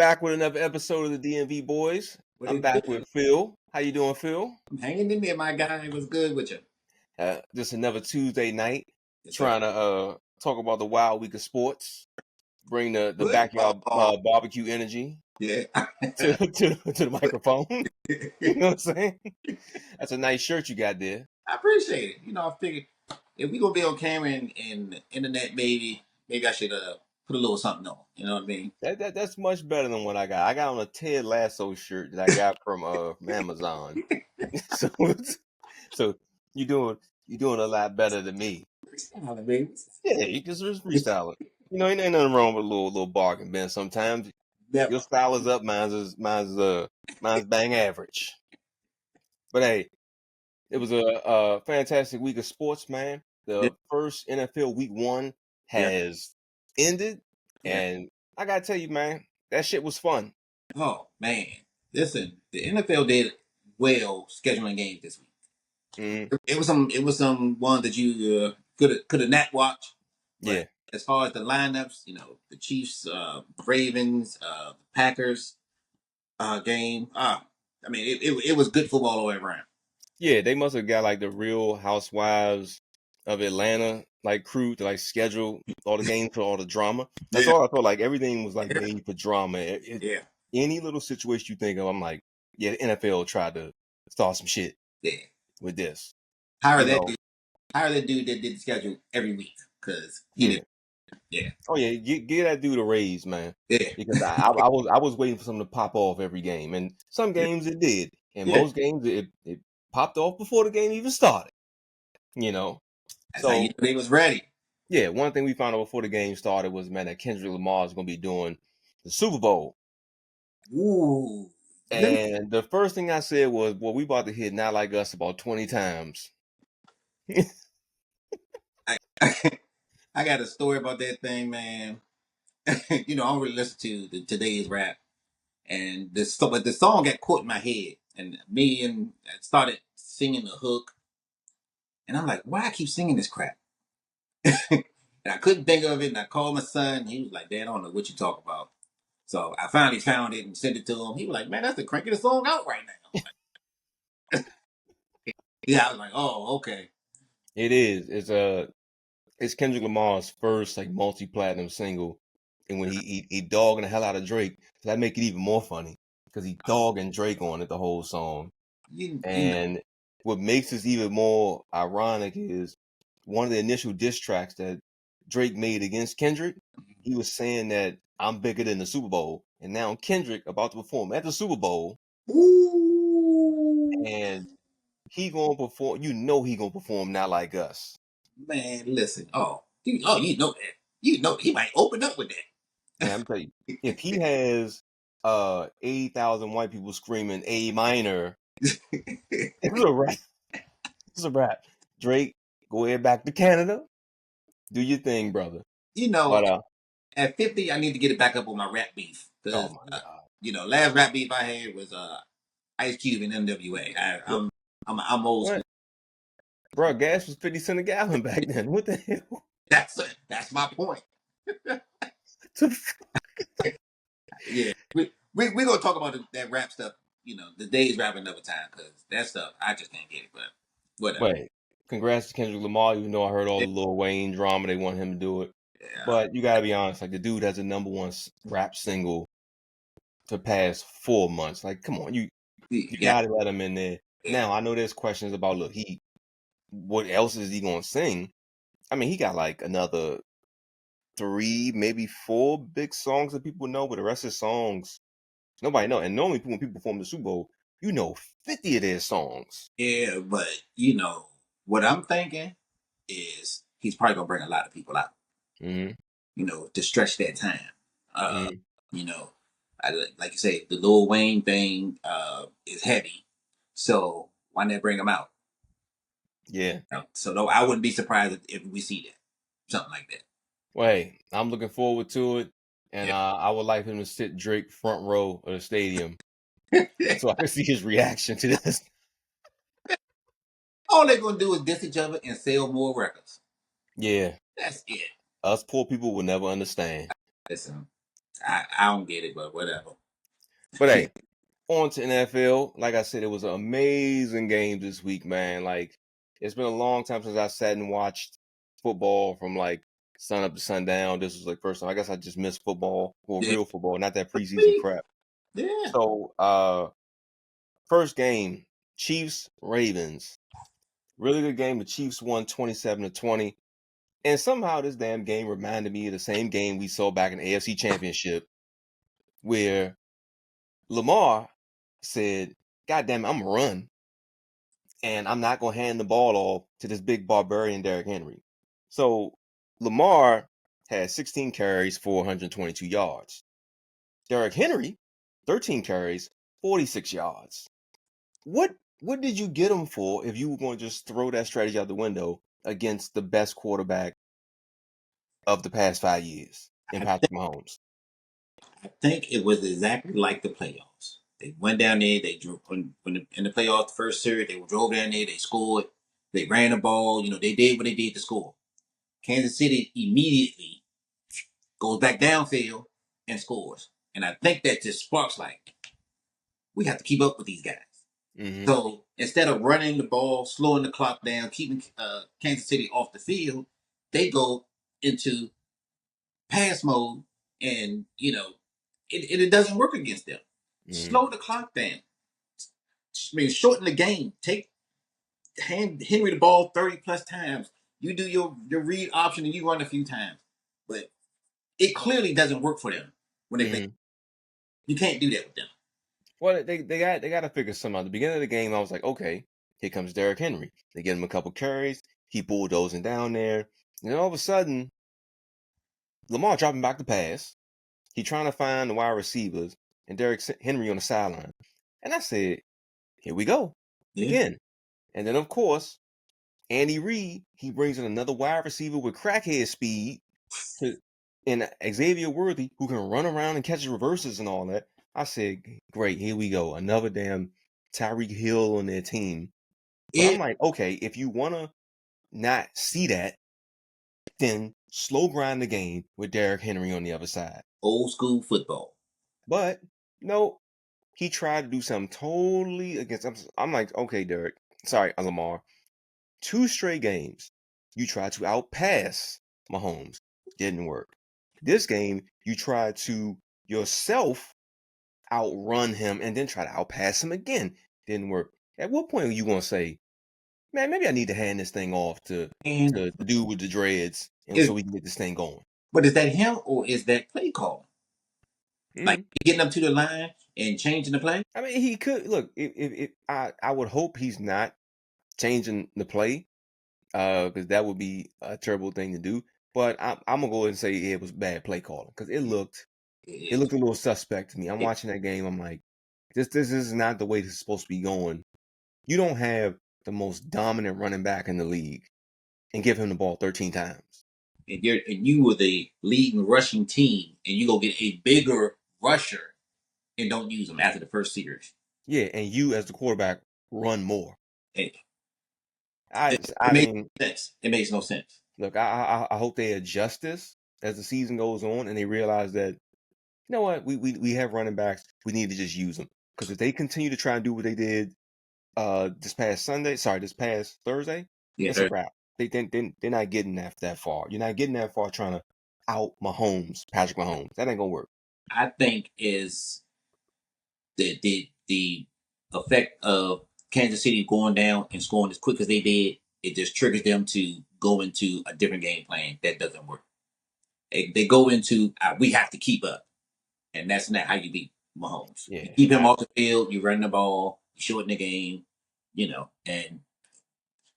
back with another episode of the DMV Boyz. What I'm it back do? with Phil. How you doing, Phil? I'm hanging in there, my guy. It was good with you. Just another Tuesday night, Yes, sir. trying to talk about the wild week of sports, bring the backyard Football. barbecue energy Yeah. to the microphone. You know what I'm saying? That's a nice shirt you got there. I appreciate it. I figured if we gonna be on camera and the internet, maybe I should put a little something on. You know what I mean? That's much better than what I got. I got on a Ted Lasso shirt that I got from Amazon. so you doing a lot better than me. Freestyling, baby. Yeah, you can just freestyle it. Ain't nothing wrong with a little bargain bin. Sometimes Never. your style is up, mine's bang average. But hey, it was a fantastic week of sports, man. Yeah. The first NFL week 1 has ended, and I gotta tell you, man, that shit was fun. Oh man, listen, the NFL did well scheduling games this week. Mm-hmm. It was some one that you could have not watched. But Yeah. as far as the lineups, the Chiefs, Ravens, Packers game. I mean, it was good football all the way around. Yeah, they must have got like the Real Housewives of Atlanta like crew to like schedule all the games for all the drama. That's all I felt like. Everything was like made for drama. Any little situation you think of, I'm like, yeah, the NFL tried to start some shit with this. Hire that dude that did the schedule every week because he did. Yeah. Oh yeah, get that dude a raise, man. Yeah. Because I was waiting for something to pop off every game, and some games it did, and most games it popped off before the game even started. That's how you know they was ready. Yeah, one thing we found out before the game started was, man, that Kendrick Lamar is going to be doing the Super Bowl. Ooh. And the first thing I said was, well, we about to hit Not Like Us about 20 times. I got a story about that thing, man. I don't really listen to today's rap. And but the song got caught in my head. And I started singing the hook. And I'm like, why I keep singing this crap? And I couldn't think of it. And I called my son. And he was like, Dad, I don't know what you talk about. So I finally found it and sent it to him. He was like, man, that's the crankiest song out right now. Yeah, I was like, oh, okay. It is. It's Kendrick Lamar's first like multi-platinum single. And when he dogging the hell out of Drake, that make it even more funny because he dogging Drake on it the whole song. And what makes this even more ironic is one of the initial diss tracks that Drake made against Kendrick. He was saying that I'm bigger than the Super Bowl, and now Kendrick about to perform at the Super Bowl. Ooh. And he gonna perform. He gonna perform Not Like Us. Man, listen. You know that. He might open up with that. Man, I'm telling you, if he has 80,000 white people screaming A minor, it's a wrap. It's a wrap. Drake, go ahead back to Canada. Do your thing, brother. But, at 50, I need to get it back up on my rap beef. Oh my God. Last rap beef I had was Ice Cube and NWA. I'm old school. Bro, gas was 50 cents a gallon back then. What the hell? That's my point. Yeah, we're gonna talk about that rap stuff. The days rap another time because that stuff I just can't get it. But whatever. Wait, congrats to Kendrick Lamar. Even though I heard all the Lil Wayne drama, they want him to do it. Yeah. But you gotta be honest, like the dude has a #1 rap single to pass 4 months. Like, come on, you gotta let him in there. Yeah. Now I know there's questions about what else is he gonna sing? I mean, he got like another 3, maybe 4 big songs that people know, but the rest of his songs nobody know. And normally when people perform the Super Bowl, 50 of their songs. Yeah, but what I'm thinking is he's probably gonna bring a lot of people out. Mm-hmm. To stretch that time. Like you say, the Lil Wayne thing is heavy, so why not bring him out? Yeah. So no, I wouldn't be surprised if we see that, something like that. Well, hey, I'm looking forward to it, and I would like him to sit Drake front row of the stadium so I can see his reaction to this. All they're gonna do is diss each other and sell more records. Yeah, that's it. Us poor people will never understand. Listen, I don't get it, but whatever. But hey, on to NFL. Like I said, it was an amazing game this week, man. Like, it's been a long time since I sat and watched football from like sun up to sundown. This was like first time. I guess I just missed football, well, Yeah. real football, not that preseason crap. Yeah. So, first game, Chiefs Ravens. Really good game. The Chiefs won 27-20. And somehow this damn game reminded me of the same game we saw back in the AFC Championship, where Lamar said, God damn it, I'm gonna run. And I'm not gonna hand the ball off to this big barbarian Derrick Henry. So Lamar had 16 carries for 122 yards. Derrick Henry, 13 carries, 46 yards. What did you get him for if you were going to just throw that strategy out the window against the best quarterback of the past 5 years in I Patrick Mahomes? I think it was exactly like the playoffs. They went down there. They drove in the playoffs, the first series. They drove down there. They scored. They ran the ball. They did what they did to score. Kansas City immediately goes back downfield and scores. And I think that just sparks like we have to keep up with these guys. Mm-hmm. So instead of running the ball, slowing the clock down, keeping Kansas City off the field, they go into pass mode, and it doesn't work against them. Mm-hmm. Slow the clock down. I mean, shorten the game. Hand Henry the ball 30 plus times. You do your read option and you run a few times, but it clearly doesn't work for them when they play. Mm-hmm. You can't do that with them. Well, they got to figure something out. At the beginning of the game, I was like, okay, here comes Derrick Henry. They get him a couple carries. He bulldozing down there. And then all of a sudden, Lamar dropping back the pass. He trying to find the wide receivers and Derrick Henry on the sideline. And I said, here we go Yeah. again. And then, of course, Andy Reid, he brings in another wide receiver with crackhead speed and Xavier Worthy, who can run around and catch reverses and all that. I said, great, here we go. Another damn Tyreek Hill on their team. But I'm It like, okay, if you want to not see that, then slow grind the game with Derrick Henry on the other side. old school football. But no, he tried to do something totally against. I'm like, okay, Derrick. Sorry, Lamar. 2 straight games, you tried to outpass Mahomes. Didn't work. This game, you tried to yourself outrun him and then try to outpass him again. Didn't work. At what point are you going to say, man, maybe I need to hand this thing off to And the dude with the dreads and is so we can get this thing going? but is that him or is that play call? Like Mm. getting up to the line and changing the play? I mean, he could look. If I would hope he's not changing the play, because that would be a terrible thing to do. But I'm gonna go ahead and say it was bad play calling because it It, looked a little suspect to me. I'm it, watching that game. I'm like, this is not the way this is supposed to be going. You don't have the most dominant running back in the league and give him the ball 13 times. you were the leading rushing team, and you go get a bigger rusher and don't use them after the first series. Yeah, and you as the quarterback run more. It, I it I makes mean, no sense. It makes no sense. look, I hope they adjust this as the season goes on and they realize that, you know what, we have running backs, we need to just use them. Because if they continue to try and do what they did this past Thursday, Yeah, it's a wrap. They're not getting that far. You're not getting that far trying to out Patrick Mahomes. That ain't gonna work. I think is the effect of Kansas City going down and scoring as quick as they did. It just triggers them to go into a different game plan that doesn't work. They go into we have to keep up, and that's not how you beat Mahomes. You Yeah, keep him off the field, you run the ball, you shorten the game, and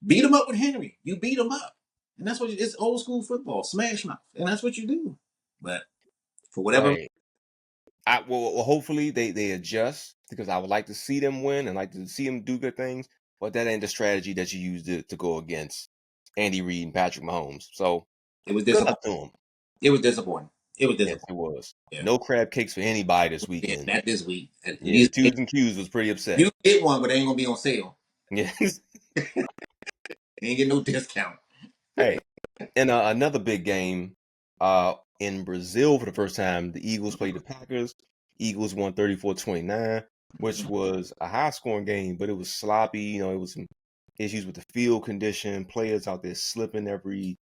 beat him up with Henry. You beat him up, and that's what it's old school football, smash mouth, and that's what you do. But for whatever reason, hey, hopefully they adjust because I would like to see them win and like to see them do good things, but that ain't the strategy that you use to go against Andy Reid and Patrick Mahomes. So it was good disappointing. luck to them. It was disappointing. It was Yes, it disappointing. was. Yeah, No crab cakes for anybody this yeah, weekend. not this week. Yeah, the Q's and Q's was pretty upset. You get one, but they ain't gonna be on sale. Yes. They ain't get no discount. Hey, and another big game, in Brazil for the first time. The Eagles played the Packers. Eagles won 34-29, which was a high scoring game, but it was sloppy. You know, it was some issues with the field condition, players out there slipping every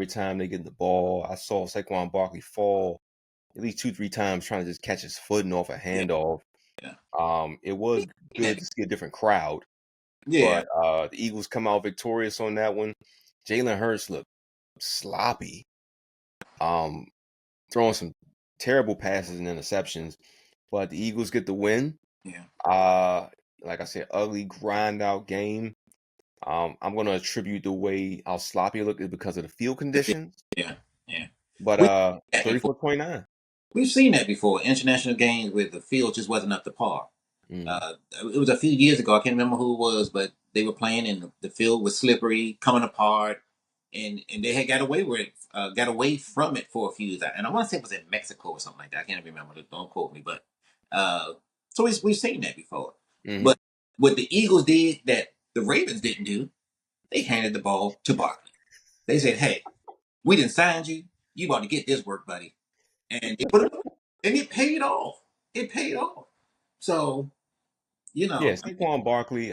time they get the ball. I saw Saquon Barkley fall at least 2-3 times trying to just catch his footing off a Yeah, handoff. yeah, It was good to see a different crowd, yeah, but the Eagles come out victorious on that one. Jalen Hurts looked sloppy, um, throwing some terrible passes and interceptions, but the Eagles get the win. yeah, Uh, like I said, ugly grind out game. I'm gonna attribute the way how sloppy it looked is because of the field conditions. yeah, yeah. But We that before. 34-29. We've seen that before. International games where the field just wasn't up to par. Mm, It was a few years ago. I can't remember who it was, but they were playing and the field was slippery, coming apart, and they had got away with it, got away from it for a few years. And I want to say it was in Mexico or something like that. I can't remember. Don't quote me, but so we've seen that before. hmm. But what the Eagles did that the Ravens didn't do, they handed the ball to Barkley. They said, "Hey, we didn't sign you. You about to get this work, buddy." And they put it, and it paid off. It paid off. So Yeah, I mean, Saquon Barkley,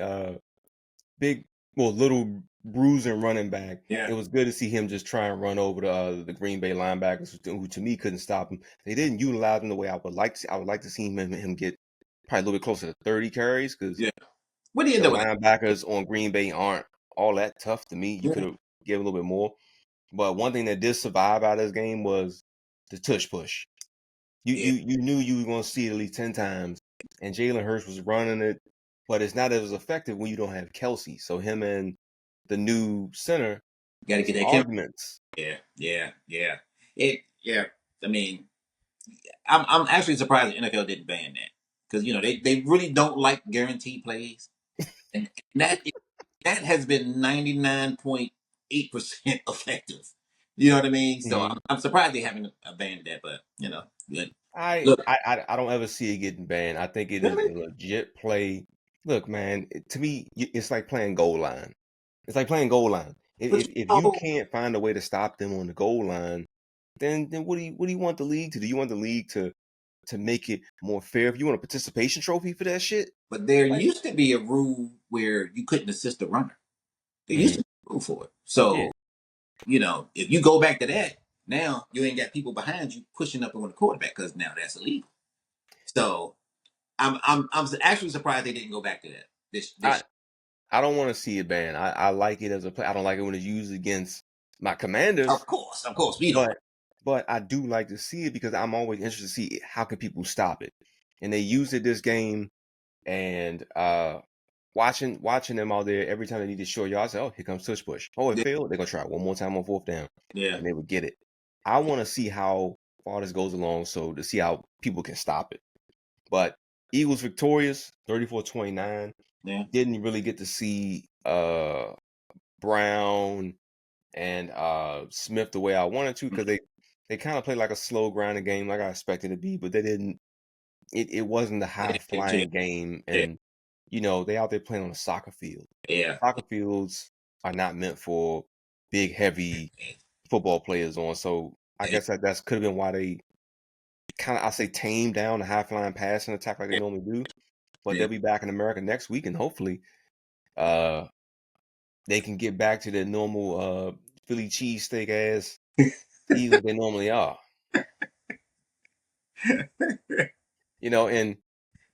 big, well, little bruising running back. yeah, It was good to see him just try and run over the Green Bay linebackers, who to me couldn't stop him. They didn't utilize him the way I would like to. I would like to see him get probably a little bit closer to 30 carries because yeah. What do you the end up with? linebackers on Green Bay aren't all that tough to me. You could Yeah, have given a little bit more. But one thing that did survive out of this game was the tush push. You yeah. you you knew you were going to see it at least 10 times, and Jalen Hurts was running it, but it's not as effective when you don't have Kelsey. So him and the new center Got to had get some that chemistry. arguments. Yeah, yeah, yeah. Yeah. I mean, I'm actually surprised the NFL didn't ban that because they really don't like guaranteed plays, and that has been 99.8% effective. You know what I mean? So Mhm. I'm surprised they haven't abandoned that, but good. I, Look, I I I don't ever see it getting banned. I think it is really, a legit play. Look, man, to me, it's like playing goal line. It's like playing goal line. If, but if if you can't find a way to stop them on the goal line, then what do you want the league to do? You want the league to make it more fair? If you want a participation trophy for that shit, there like, used to be a rule where you couldn't assist the runner. There used mhm, to be a rule for it. yeah, So if you go back to that, now you ain't got people behind you pushing up on the quarterback because now that's illegal. So I'm actually surprised they didn't go back to that. I This I don't want to see it banned. I like it as a play. I don't like it when it's used against my Commanders, of course we don't. but I do like to see it because I'm always interested to see how can people stop it. And they used it this game, and watching them out there every time they need to show y'all, I say, oh, here comes tush push. Oh, it Yeah, failed. They're gonna try it one more time on fourth down, yeah, and they would get it. I want to see how far this goes along, so to see how people can stop it. But Eagles victorious, 34-29. yeah. Didn't really get to see Brown and Smith the way I wanted to because they kind of played like a slow grinding game like I expected it to be, but they didn't. It wasn't the They high didn't get to flying game, that. and they out there playing on a soccer field. Yeah, Soccer fields are not meant for big, heavy football players on. So I yeah, guess that's could have been why they kind of, I say, tame down the high flying passing attack like they yeah, normally do. But yeah. they'll be back in America next week, and hopefully, uh, they can get back to their normal Philly cheesesteak ass Eagles they normally are.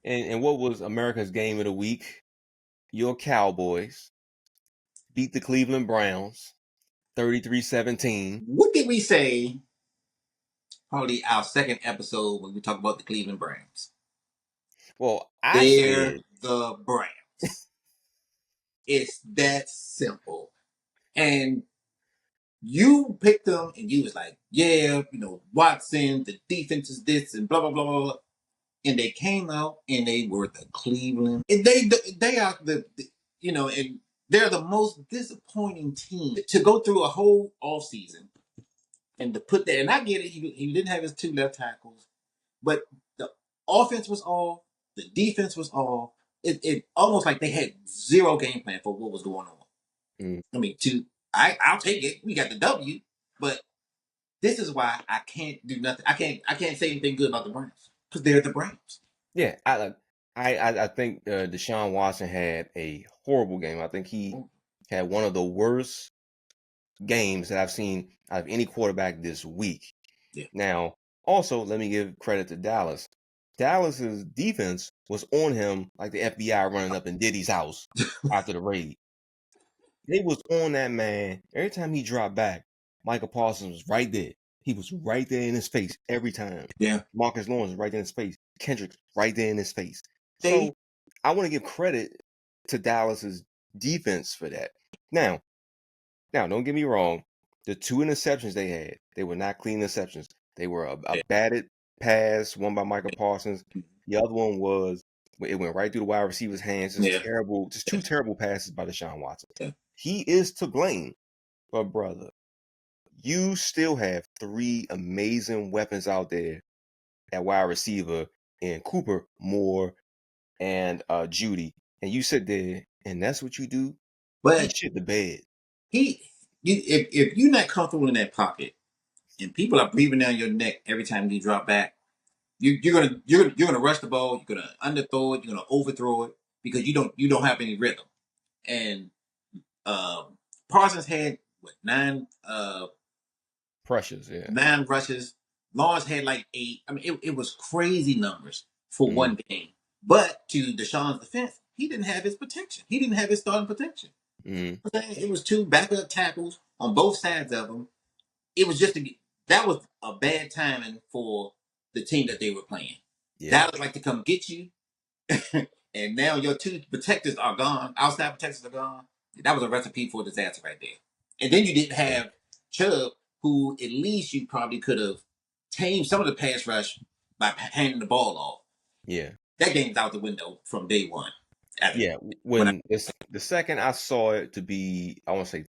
And what was America's game of the week? Your Cowboys beat the Cleveland Browns 33-17. What did we say? Probably our second episode when we talk about the Cleveland Browns. Well, I They're said, the Browns. It's that simple. And you picked them, and you was like, yeah, Watson, the defense is this, and blah blah blah blah. Blah. And they came out, and they were the Cleveland. And they are and they're the most disappointing team to go through a whole off season and to put that. And I get it, he didn't have his two left tackles, but the offense was off, the defense was off. It almost like they had zero game plan for what was going on. mm, I mean, I'll take it. We got the W, but This is why I can't do nothing. I can't say anything good about the Browns because they're the Browns. Yeah, I think Deshaun Watson had a horrible game. I think he had one of the worst games that I've seen out of any quarterback this week. Yeah. Now, also, let me give credit to Dallas. Dallas's defense was on him like the FBI running up in Diddy's house after the raid. They was on that man. Every time he dropped back, Micah Parsons was right there. He was right there in his face every time. Yeah. Marcus Lawrence was right there in his face. Kendrick right there in his face. They So I want to give credit to Dallas's defense for that. Now, don't get me wrong. The 2 interceptions they were not clean interceptions. They were a batted pass, one by Micah Parsons. The other one was it went right through the wide receiver's hands. Just 2 terrible passes by Deshaun Watson. Yeah. He is to blame, but brother, you still have 3 amazing weapons out there at wide receiver in Cooper, Moore, and Judy, and you sit there and that's what you do. He but shit the bed. if you're not comfortable in that pocket and people are breathing down your neck every time you drop back, you're gonna rush the ball, you're gonna underthrow it, you're gonna overthrow it because you don't have any rhythm. And Parsons had what, Pressures, yeah. 9 rushes. Lawrence had like 8. I mean, it was crazy numbers for one game. But to Deshaun's defense, he didn't have his protection. He didn't have his starting protection. It was 2 backup tackles on both sides of him. It was that was a bad timing for the team that they were playing. Yeah. That was like to come get you, and now your 2 protectors are gone. Outside protectors are gone. That was a recipe for disaster right there. And then you didn't have Chubb, who at least you probably could have tamed some of the pass rush by handing the ball off. Yeah. That game's out the window from day one. Yeah. When the second I saw it to be, I want to say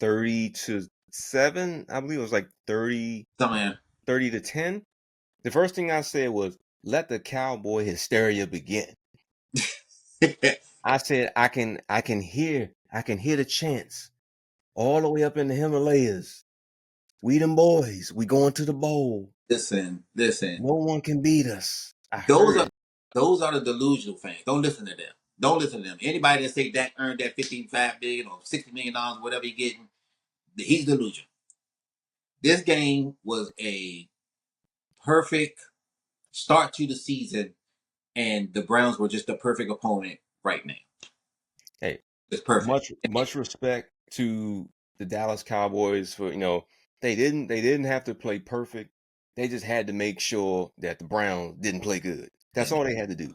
30-7, I believe it was like 30 to 10. The first thing I said was, let the cowboy hysteria begin. I said, I can hear the chants all the way up in the Himalayas. We them boys, we going to the bowl. Listen. No one can beat us. Those are the delusional fans. Don't listen to them. Don't listen to them. Anybody that say Dak earned that $55 million or $60 million, whatever he's getting, he's delusional. This game was a perfect start to the season, and the Browns were just the perfect opponent right now. Hey, it's perfect. Much respect to the Dallas Cowboys for they didn't have to play perfect. They just had to make sure that the Browns didn't play good. That's all they had to do,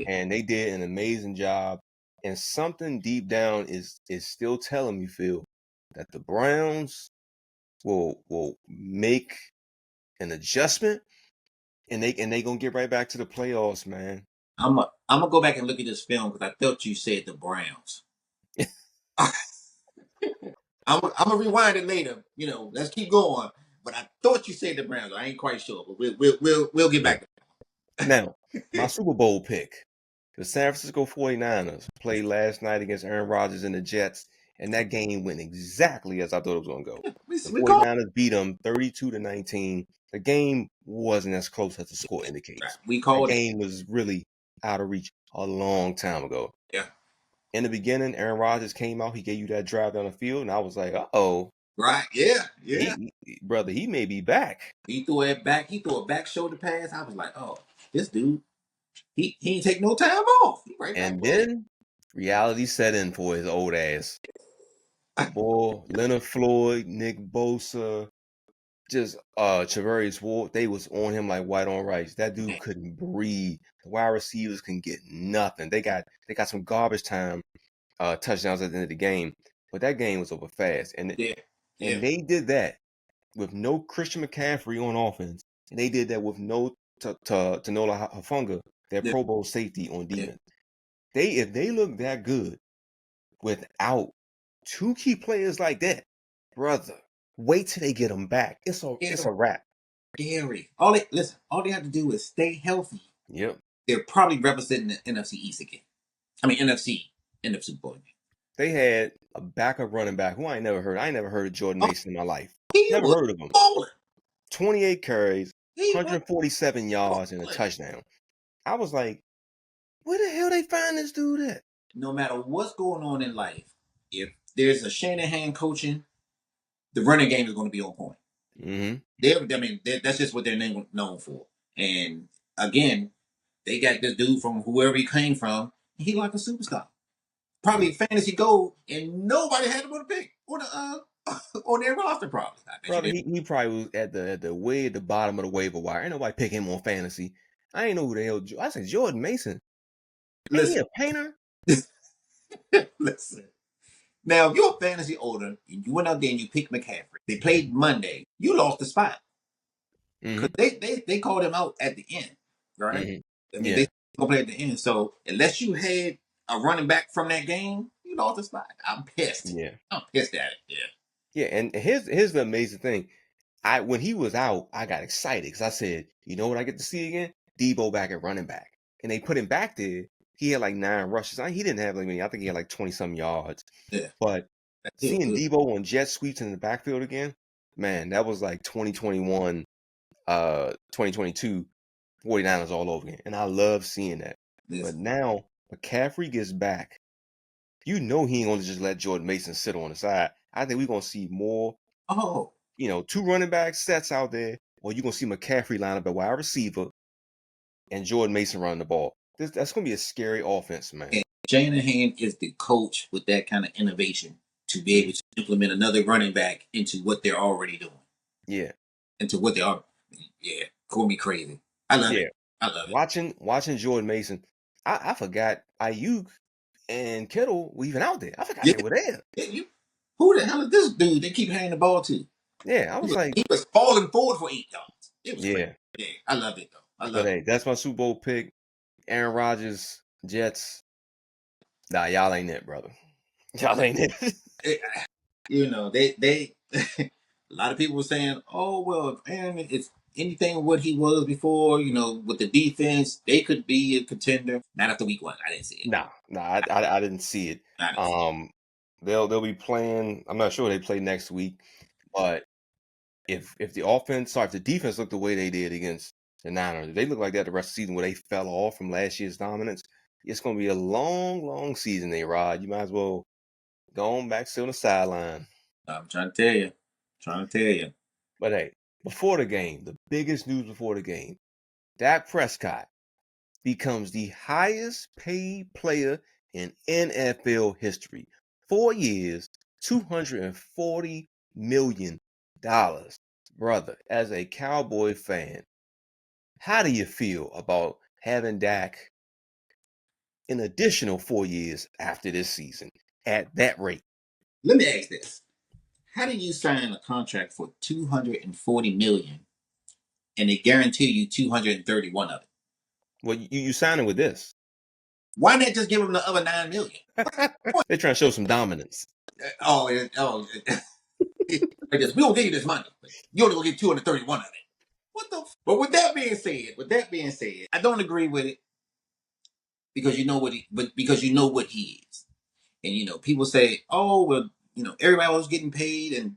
and they did an amazing job. And something deep down is still telling me, Phil, that the Browns will make an adjustment, and they gonna get right back to the playoffs, man. I'm gonna go back and look at this film because I thought you said the Browns. I'm gonna rewind it later. Let's keep going. But I thought you said the Browns. I ain't quite sure, but we'll get back. Now, my Super Bowl pick. The San Francisco 49ers played last night against Aaron Rodgers and the Jets, and that game went exactly as I thought it was going to go. The 49ers beat them 32-19. The game wasn't as close as the score indicates. The game was really out of reach a long time ago. Yeah. In the beginning, Aaron Rodgers came out. He gave you that drive down the field, and I was like, uh-oh. Right, yeah. Brother, he may be back. He threw a back shoulder pass. I was like, oh, this dude, he ain't take no time off. He right and back then reality set in for his old ass. Boy, Leonard Floyd, Nick Bosa, just Travarius Ward, they was on him like white on rice. That dude couldn't breathe. The wide receivers couldn't get nothing. They got some garbage time touchdowns at the end of the game, but that game was over fast. And and they did that with no Christian McCaffrey on offense, and they did that with no Tanola Hufanga, their Pro Bowl safety on defense. If they look that good without 2 key players like that, brother, wait till they get them back. It's a wrap. Scary. All they have to do is stay healthy. Yep. They're probably representing the NFC East again. I mean NFC in the Super Bowl. they had a backup running back who I ain't never heard. I ain't never heard of Jordan Mason in my life. He Never was heard of him. balling. 28 carries, He was 147 yards, and a balling. touchdown. I was like, where the hell they find this dude at? No matter what's going on in life, if there's a Shanahan coaching, the running game is going to be on point. That's just what they're known for. And again, they got this dude from whoever he came from. He like a superstar. Probably fantasy gold, and nobody had him on the pick on the on their roster. Probably, Brother, he probably was at the way at the bottom of the waiver wire. Ain't nobody pick him on fantasy. I ain't know who the hell. I said Jordan Mason. Ain't he a painter? Listen. Now, if you're a fantasy owner and you went out there and you picked McCaffrey, they played Monday, you lost the spot. Because they called him out at the end, right? I mean, they gonna play at the end. So unless you had a running back from that game, you lost the spot. I'm pissed. Yeah. I'm pissed at it. Yeah. Yeah, and here's the amazing thing. When he was out, I got excited because I said, you know what I get to see again? Debo back at running back. And they put him back there. He had like 9 rushes. He didn't have like many. I think he had like 20-some yards. Yeah. But seeing Debo on jet sweeps in the backfield again, man, that was like 2021, 2022 49ers all over again. And I love seeing that. Yes. But now McCaffrey gets back. You know he ain't going to just let Jordan Mason sit on the side. I think we're going to see more, 2 running back sets out there, or you're going to see McCaffrey line up at wide receiver and Jordan Mason running the ball. That's going to be a scary offense, man. And Shanahan is the coach with that kind of innovation to be able to implement another running back into what they're already doing. Yeah. Into what they are. Yeah. Call me crazy. I love it. I love it. Watching Jordan Mason, I forgot Ayuk and Kittle were even out there. I forgot they were there. Who the hell is this dude they keep handing the ball to? Yeah, I was like... He was falling forward for 8 yards. It was crazy. Yeah, I love it, though. But hey, that's my Super Bowl pick. Aaron Rodgers, Jets. Nah, y'all ain't it, brother. Y'all ain't it. They a lot of people were saying, oh, well, Aaron, it's anything what he was before, with the defense, they could be a contender. Not after week 1. I didn't see it. Nah, I didn't see it. They'll be playing. I'm not sure they play next week, but if the defense looked the way they did against the Niners, if they look like that the rest of the season where they fell off from last year's dominance, it's going to be a long, long season, Rod. You might as well go on back, sit on the sideline. I'm trying to tell you. But hey, before the game, the biggest news before the game, Dak Prescott becomes the highest paid player in NFL history. 4 years, $240 million. Brother, as a Cowboy fan, how do you feel about having Dak an additional 4 years after this season at that rate? Let me ask this. How do you sign a contract for $240 million and they guarantee you 231 of it? Well, you signing with this. Why not just give them the other $9 million? They're trying to show some dominance. We don't give you this money. You only gonna get 231 of it. What the? But with that being said, I don't agree with it because you know what he is, and people say, oh well, everybody was getting paid, and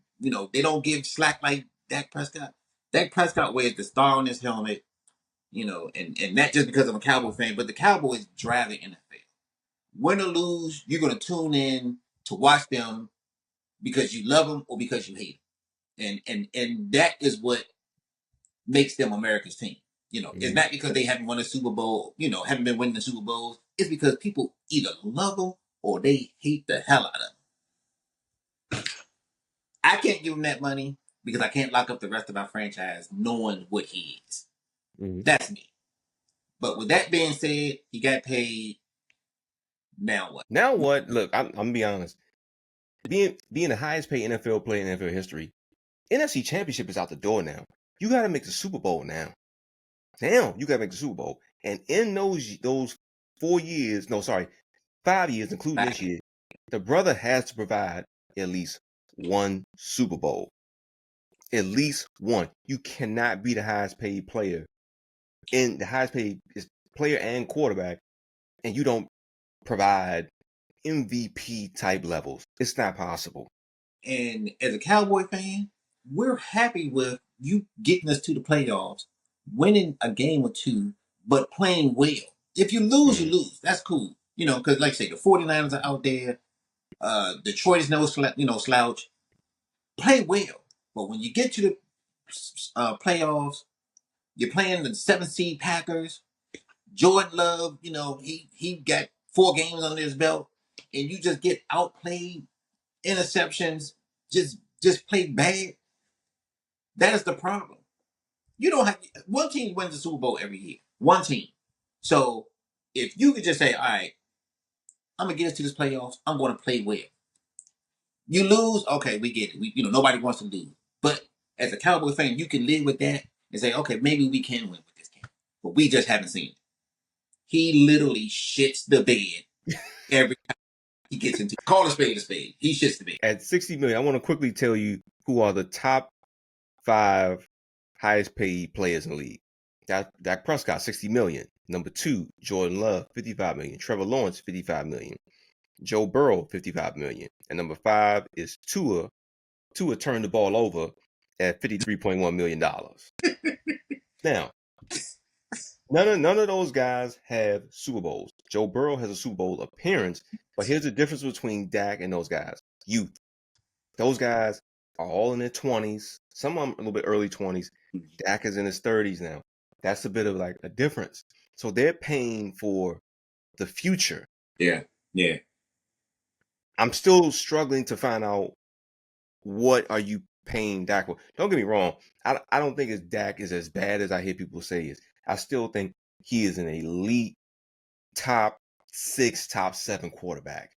they don't give slack like Dak Prescott. Dak Prescott wears the star on his helmet, and not just because I'm a Cowboy fan, but the Cowboys drive the NFL. Win or lose, you're gonna tune in to watch them because you love them or because you hate them, and that is what makes them America's team. It's not because they haven't won a Super Bowl, haven't been winning the Super Bowls. It's because people either love them or they hate the hell out of them. I can't give him that money because I can't lock up the rest of our franchise knowing what he is. That's me. But with that being said, he got paid. Now what? Now what? Look, I'm gonna be honest. Being the highest paid NFL player in NFL history, NFC Championship is out the door now. You got to make the Super Bowl now. Now you got to make the Super Bowl, and in those 4 years, 5 years, including this year, the brother has to provide at least one Super Bowl. At least one. You cannot be the highest paid player and quarterback, and you don't provide MVP type levels. It's not possible. And as a Cowboy fan, we're happy with you getting us to the playoffs, winning a game or two, but playing well. If you lose, you lose. That's cool. Because like I say, the 49ers are out there. Detroit is no slouch. Play well. But when you get to the playoffs, you're playing the 7 seed Packers. Jordan Love, he got 4 games under his belt, and you just get outplayed, interceptions, just play bad. That is the problem. You don't have one team wins the Super Bowl every year. One team. So if you could just say, all right, I'm gonna get us to this playoffs, I'm gonna play well. You lose, okay, we get it. Nobody wants to lose. But as a Cowboy fan, you can live with that and say, okay, maybe we can win with this game. But we just haven't seen it. He literally shits the bed every time he gets into call a spade a spade. He shits the bed. At $60 million, I want to quickly tell you who are the top 5 highest paid players in the league. Dak Prescott, $60 million. Number 2, Jordan Love, $55 million. Trevor Lawrence, $55 million. Joe Burrow, $55 million. And number 5 is Tua. Tua turned the ball over at $53.1 million. Now, none of those guys have Super Bowls. Joe Burrow has a Super Bowl appearance, but here's the difference between Dak and those guys. Youth. Those guys are all in their 20s. Some of them a little bit early 20s. Dak is in his 30s now. That's a bit of like a difference. So they're paying for the future. Yeah. I'm still struggling to find out what are you paying Dak for. Don't get me wrong. I don't think his Dak is as bad as I hear people say is. I still think he is an elite top 6, top 7 quarterback.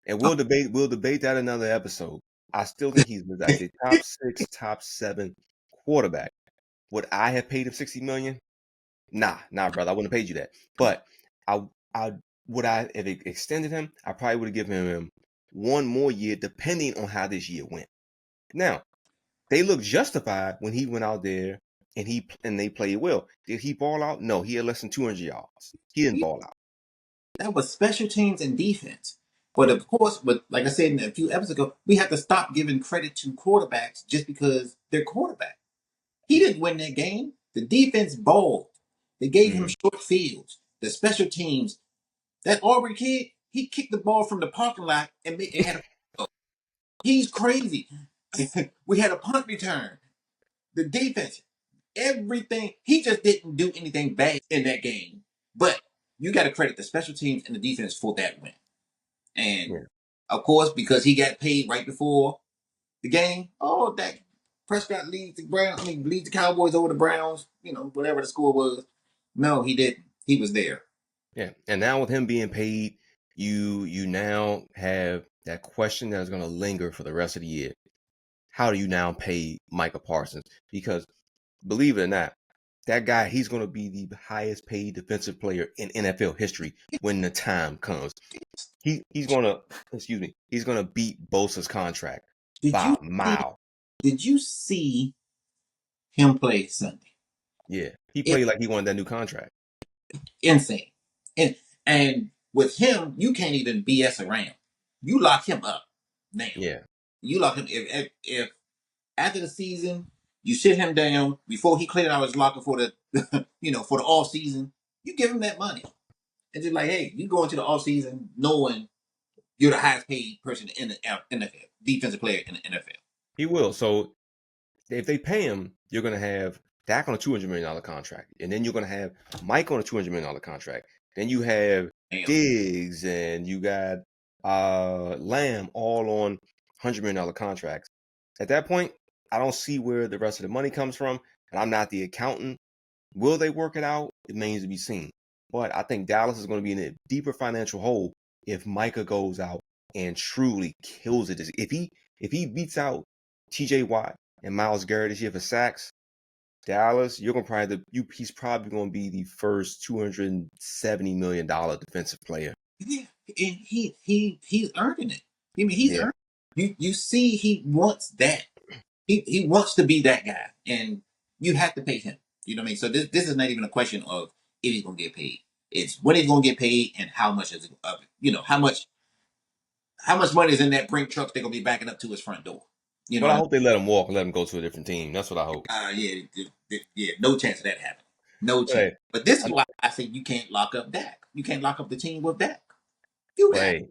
We'll debate that another episode. I still think he's like the top 6, top 7 quarterback. Would I have paid him $60 million? Nah, brother. I wouldn't have paid you that. But would I have extended him? I probably would have given him one more year, depending on how this year went. Now, they look justified when he went out there and they played well. Did he ball out? No, he had less than 200 yards. He didn't ball out. That was special teams and defense. But of course, like I said a few episodes ago, we have to stop giving credit to quarterbacks just because they're quarterback. He didn't win that game. The defense balled. They gave him short fields. The special teams, that Aubrey kid, he kicked the ball from the parking lot and had a. He's crazy. We had a punt return. The defense, everything. He just didn't do anything bad in that game. But you got to credit the special teams and the defense for that win. And of course, because he got paid right before the game, Dak Prescott leads the Cowboys over the Browns, whatever the score was. No, he didn't. He was there. Yeah. And now with him being paid, you now have that question that is going to linger for the rest of the year. How do you now pay Micah Parsons? Because believe it or not, that guy, he's going to be the highest paid defensive player in NFL history when the time comes. He's going to beat Bosa's contract by a mile. Did you see him play Sunday? Yeah, he played like he wanted that new contract. Insane. And with him, you can't even BS around. You lock him up now. Yeah. You lock him. If after the season, you sit him down before he cleared out his locker for the for the off season, you give him that money. And just like, hey, you go into the off season knowing you're the highest paid person in the NFL, defensive player in the NFL. He will. So if they pay him, you're going to have Dak on a $200 million contract. And then you're going to have Mike on a $200 million contract. Then you have Diggs and you got Lamb all on $100 million contracts. At that point, I don't see where the rest of the money comes from. And I'm not the accountant. Will they work it out? It remains to be seen. But I think Dallas is going to be in a deeper financial hole if Micah goes out and truly kills it. If he beats out TJ Watt and Myles Garrett this year for sacks, Dallas, he's probably going to be the first $270 million defensive player. Yeah, and he's earning it. I mean, he's earning it. You see, he wants that. He wants to be that guy, and you have to pay him. You know what I mean? So this is not even a question of if he's going to get paid. It's when he's going to get paid and how much is it, how much money is in that brink truck they're going to be backing up to his front door. You know Well, I what hope they let him walk and let him go to a different team. That's what I hope. I mean? Yeah, no chance of that happening. No chance. Hey, But this is I, why I say you can't lock up Dak. You can't lock up the team with Dak. You have. hey,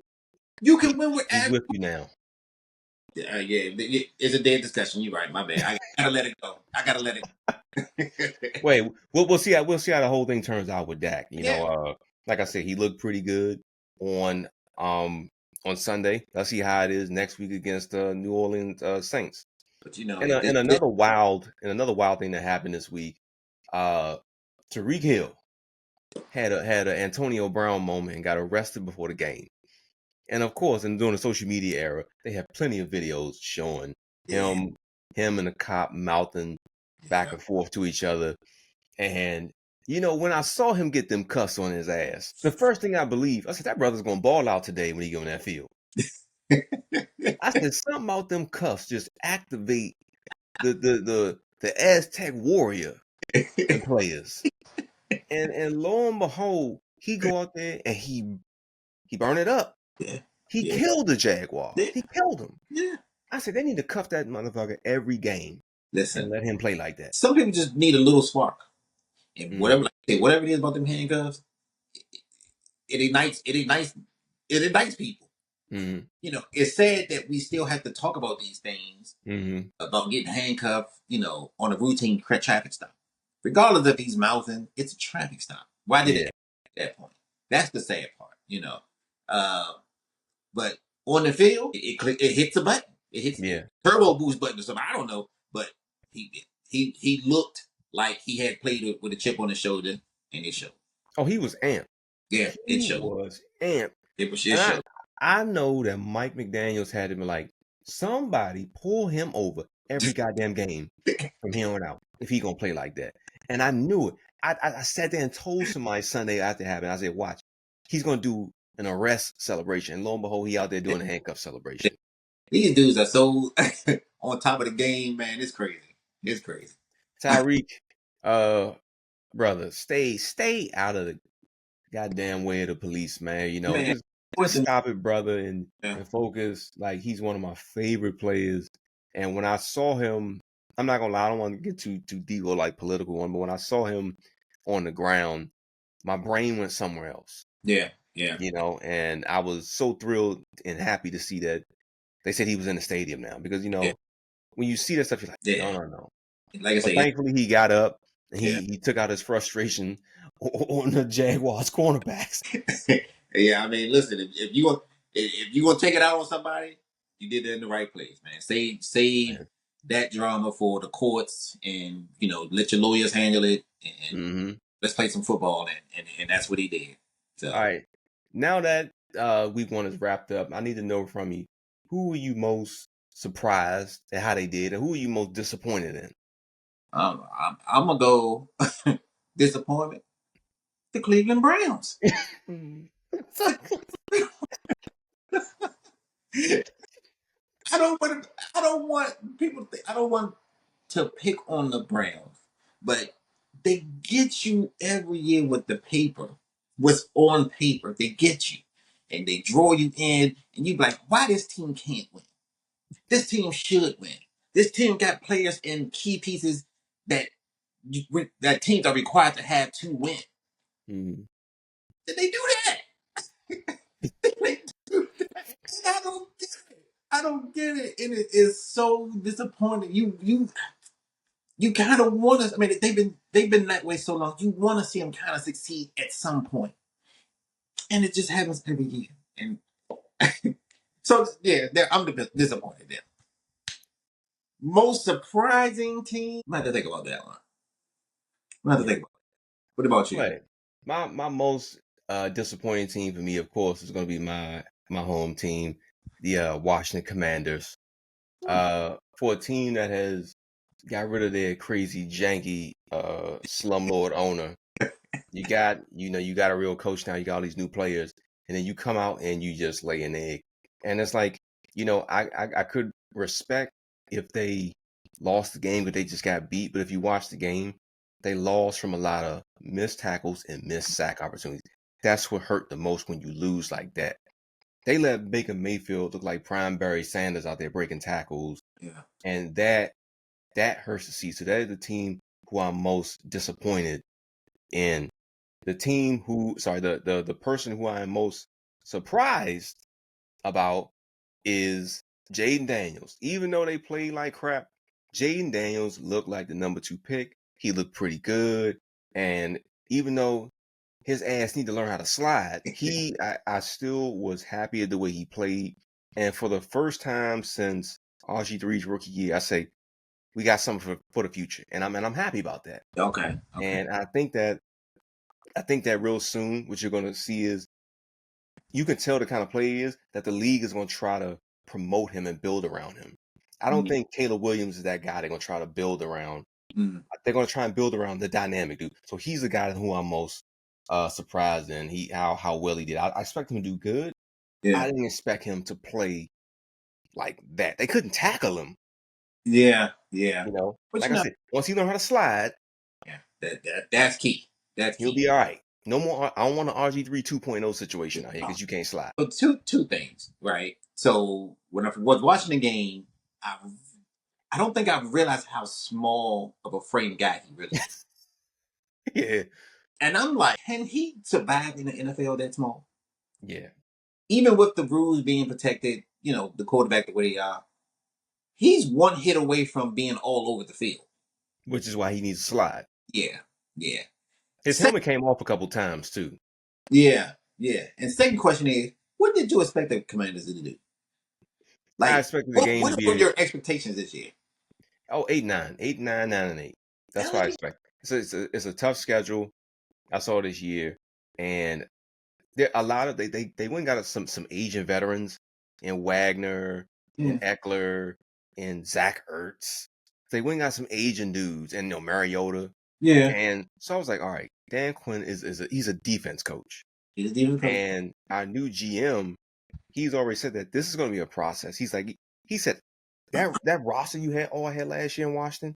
You can win with he's with you now. it's a dead discussion. You're right. My bad. I gotta let it go. I gotta let it go. Wait, we'll see how the whole thing turns out with Dak. Yeah. Like I said, he looked pretty good on um on Sunday. Let's see how it is next week against the New Orleans Saints. But you know, And another wild thing that happened this week, Tyreek Hill had a Antonio Brown moment and got arrested before the game. And of course, during the social media era, they have plenty of videos showing him and the cop mouthing back and forth to each other. And when I saw him get them cuffs on his ass, the first thing I said, that brother's gonna ball out today when he go in that field. I said something about them cuffs just activate the Aztec warrior and players. And lo and behold, he go out there and he burned it up. Yeah. He killed the Jaguar. Yeah. He killed him. Yeah. I said they need to cuff that motherfucker every game. Listen, and let him play like that. Some people just need a little spark, and whatever it is about them handcuffs, it ignites people. Mm-hmm. It's sad that we still have to talk about these things Mm-hmm. about getting handcuffed, on a routine traffic stop. Regardless if he's mouthing, it's a traffic stop. Why did it at that point? That's the sad part, But on the field, it hits a button. It hits turbo boost button or something. I don't know, but he looked like he had played with a chip on his shoulder, and it showed. Oh, he was amped. Yeah, it showed. He was amped. It showed. I know that Mike McDaniels had to be like, somebody pull him over every goddamn game from here on out if he gonna play like that. And I knew it. I sat there and told somebody Sunday after it happened. I said, watch, he's gonna do an arrest celebration. And lo and behold, he out there doing a handcuff celebration. These dudes are so on top of the game, man. It's crazy. It's crazy. Tyreek, brother, stay out of the goddamn way of the police, man. Just stop it, brother, and focus. Like, he's one of my favorite players. And when I saw him, I'm not gonna lie, I don't want to get too deep or like political one, but when I saw him on the ground, my brain went somewhere else. Yeah. And I was so thrilled and happy to see that they said he was in the stadium now, because when you see that stuff, you're like, no. Like I said, thankfully he got up and he took out his frustration on the Jaguars cornerbacks. Yeah, I mean, listen, if you gonna take it out on somebody, you did it in the right place, man. Save that drama for the courts, and let your lawyers handle it, and let's play some football, and that's what he did. So, all right, now that week one is wrapped up, I need to know from you, who were you most surprised at how they did, and who were you most disappointed in? I'm gonna go disappointment. The Cleveland Browns. I don't want to pick on the Browns, but they get you every year with the paper. What's on paper, they get you, and they draw you in, and you be like, why this team can't win? This team should win. This team got players and key pieces that teams are required to have to win. Mm-hmm. Did they do that? They do that. I don't get it, and it is so disappointing. You kind of want to. I mean, they've been that way so long. You want to see them kind of succeed at some point, and it just happens every year. And so, I'm disappointed there. Most surprising team. I have to think about that one. I have to think about it. What about you? Right. My most disappointing team for me, of course, is going to be my home team, the Washington Commanders. For a team that has got rid of their crazy, janky slumlord owner, you got a real coach now. You got all these new players, and then you come out and you just lay an egg. And it's like, I could respect if they lost the game, but they just got beat. But if you watch the game, they lost from a lot of missed tackles and missed sack opportunities. That's what hurt the most when you lose like that. They let Baker Mayfield look like prime Barry Sanders out there breaking tackles, Yeah. and that hurts to see. So that is the team who I'm most disappointed in. The team who, sorry, the person who I am most surprised about is Jaden Daniels. Even though they played like crap, Jaden Daniels looked like the number 2 pick. He looked pretty good. And even though his ass need to learn how to slide, I still was happy at the way he played. And for the first time since RG3's rookie year, I say we got something for the future. And I'm happy about that. Okay. And I think that real soon what you're gonna see is you can tell the kind of player he is that the league is going to try to promote him and build around him. I don't think Caleb Williams is that guy they're going to try to build around. They're going to try and build around the dynamic dude. So he's the guy who I'm most surprised in. How well he did. I expect him to do good. Yeah. I didn't expect him to play like that. They couldn't tackle him. Yeah. You know, But like I said, once he learned how to slide, that's key. That's he'll key. be all right. No more. I don't want an RG3 2.0 situation out here because you can't slide. But two things, right? So when I was watching the game, I don't think I realized how small of a frame guy he really is. Yeah. And I'm like, can he survive in the NFL that small? Yeah. Even with the rules being protected, the quarterback the way they are, he's one hit away from being all over the field. Which is why he needs to slide. Yeah. Yeah. His helmet came off a couple times too. Yeah. Yeah. And second question is, what did you expect the Commanders to do? I Like, expected the game to what were be your expectations this year? 8-9, 8-9, 9-8. That's what I expect. It's a tough schedule. I saw this year, and there a lot of they went and got some Asian veterans in Wagner, in Eckler, in Zach Ertz. They went and got some Asian dudes, and Mariota. Yeah. And so I was like, all right, Dan Quinn he's a defense coach. He's a defense coach. And our new GM, he's already said that this is going to be a process. He said that roster you had last year in Washington,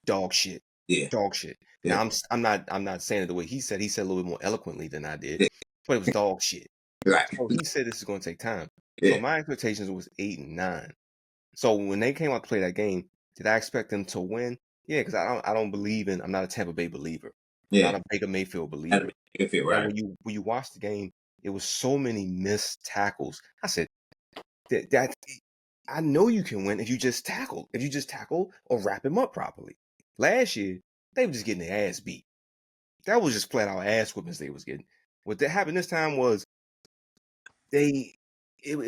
dog shit. Yeah. Dog shit. Yeah. Now I'm not saying it the way he said. He said a little bit more eloquently than I did, Yeah. but it was dog shit. Right. So he said this is going to take time. Yeah. So my expectations was 8-9. So when they came out to play that game, did I expect them to win? Yeah, because I don't believe I'm not a Tampa Bay believer. Yeah. I'm not a Baker Mayfield believer. Right. And when you watch the game, it was so many missed tackles. I said that I know you can win if you just tackle or wrap him up properly. Last year, they were just getting their ass beat. That was just flat out ass whippings they was getting. What that happened this time was it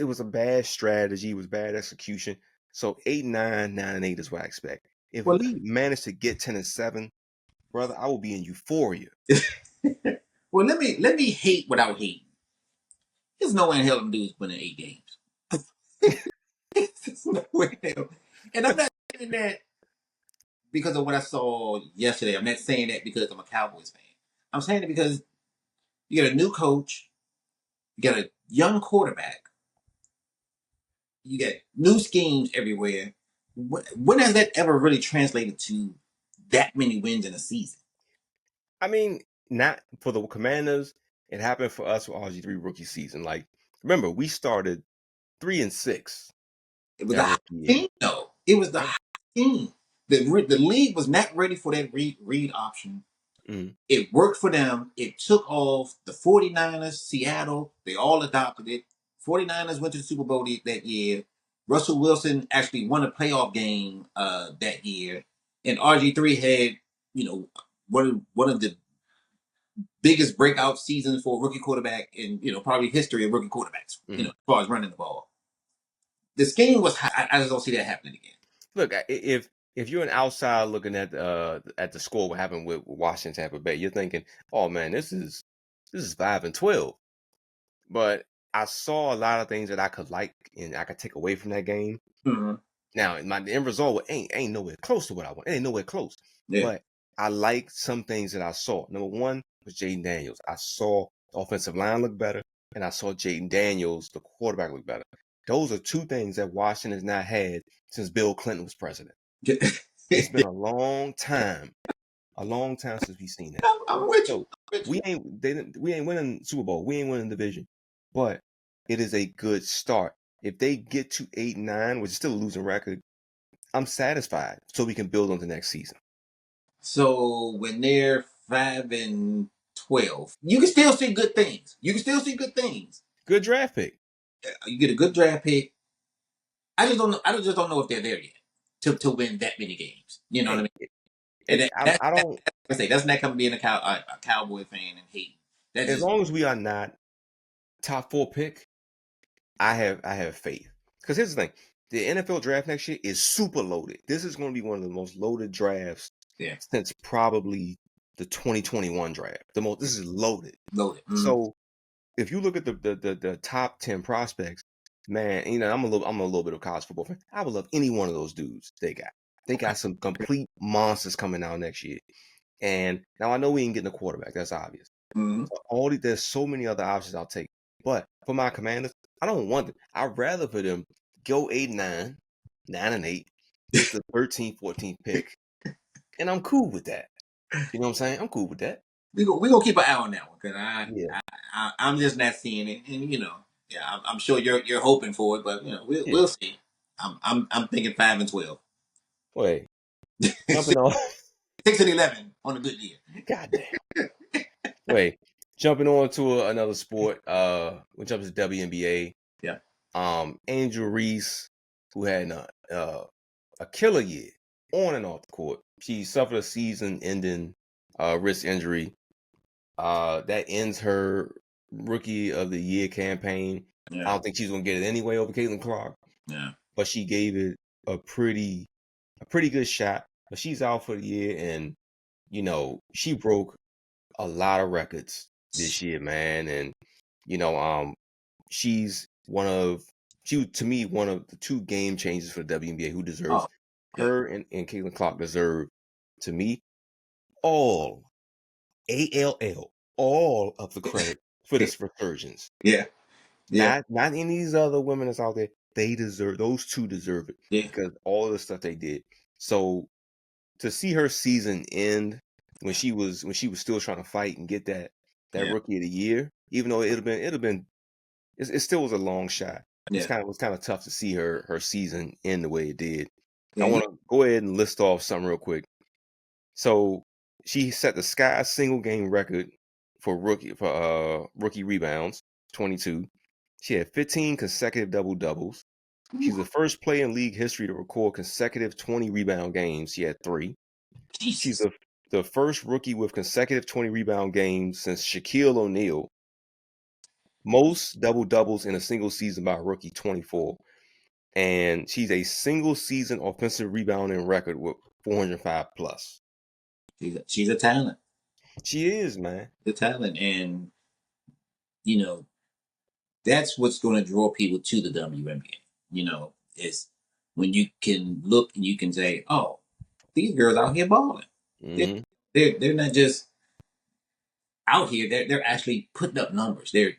was a bad strategy, it was bad execution. So 8-9, 9-8 is what I expect. If we manage to get 10-7, brother, I will be in euphoria. Well, let me hate without hating. There's no way in hell them dudes winning 8 games. There's no way in hell. And I'm not saying that because of what I saw yesterday. I'm not saying that because I'm a Cowboys fan. I'm saying it because you got a new coach, you got a young quarterback, you got new schemes everywhere. When has that ever really translated to that many wins in a season? I mean, not for the Commanders. It happened for us with RG3 rookie season. Like, remember, we started 3-6. It was the hot team, though. It was the hot team. The league was not ready for that read option. Mm. It worked for them. It took off. The 49ers, Seattle, they all adopted it. 49ers went to the Super Bowl that year. Russell Wilson actually won a playoff game that year. And RG3 had, one of the biggest breakout seasons for a rookie quarterback in, probably history of rookie quarterbacks, as far as running the ball. The scheme was high. I just don't see that happening again. Look, if you're an outside looking at the score, what happened with Washington, Tampa Bay, you're thinking, oh man, this is 5-12. But I saw a lot of things that I could like and I could take away from that game. Mm-hmm. Now, the end result ain't nowhere close to what I want. It ain't nowhere close. Yeah. But I like some things that I saw. Number one was Jaden Daniels. I saw the offensive line look better, and I saw Jaden Daniels, the quarterback, look better. Those are two things that Washington has not had since Bill Clinton was president. It's been a long time A long time since we've seen that. I'm with you. So we ain't winning Super Bowl. We ain't winning division, but it is a good start. If they get to 8-9, which is still a losing record, I'm satisfied. So we can build on the next season. So when they're 5-12, you can still see good things. You can still see good things. Good draft pick. You get a good draft pick. I just don't know. I just don't know if they're there yet to win that many games. You know what I Hey, mean? And I don't. like I say, that's not coming being a Cowboy fan and hate. That's As just long as we are not top 4 pick, I have faith. Because here's the thing: the NFL draft next year is super loaded. This is going to be one of the most loaded drafts yeah, since probably the 2021 draft. This is loaded. loaded. Mm-hmm. So if you look at the top 10 prospects, man, I'm a little bit of college football fan. I would love any one of those dudes they got. They got some complete monsters coming out next year. And now I know we ain't getting a quarterback. That's obvious. Mm-hmm. There's so many other options I'll take. But for my Commanders, I don't want them. I'd rather for them go 8-9, 9-8, get the 13th, 14th pick, and I'm cool with that. You know what I'm saying? I'm cool with that. We gonna keep an eye on that one because Yeah, I'm just not seeing it, and yeah, I'm sure you're hoping for it, but yeah. we'll see. I'm thinking 5-12, Wait, jumping on. 6-11 on a good year. Goddamn. Wait, jumping on to another sport. We jump to WNBA. Yeah, Angel Reese, who had a killer year on and off the court. She suffered a season-ending wrist injury. That ends her Rookie of the Year campaign. I yeah, don't think she's gonna get it anyway over Caitlin Clark, yeah, but she gave it a pretty good shot. But she's out for the year, and she broke a lot of records this year, man. And you know, she's to me one of the two game changers for the WNBA who deserves oh, yeah, her and Caitlin Clark deserve to me all all of the credit for this resurgence. yeah, yeah, Not any of these other women that's out there. Those two deserve it yeah, because all of the stuff they did. So to see her season end when she was still trying to fight and get that yeah, Rookie of the Year, even though it still was a long shot. yeah, It was kind of tough to see her season end the way it did. I yeah. want to go ahead and list off something real quick. So she set the Sky single game record for rookie rebounds, 22. She had 15 consecutive double doubles. She's the first player in league history to record consecutive 20 rebound games. She had 3. She's Jesus, the first rookie with consecutive 20 rebound games since Shaquille O'Neal. Most double doubles in a single season by a rookie, 24. And she's a single season offensive rebounding record with 405 plus. she's a talent, She is, man. a talent, and you know that's what's going to draw people to the WNBA. Is when you can look and you can say, "Oh, these girls out here balling. They're Hmm. they're not just out here. They're actually putting up numbers. They're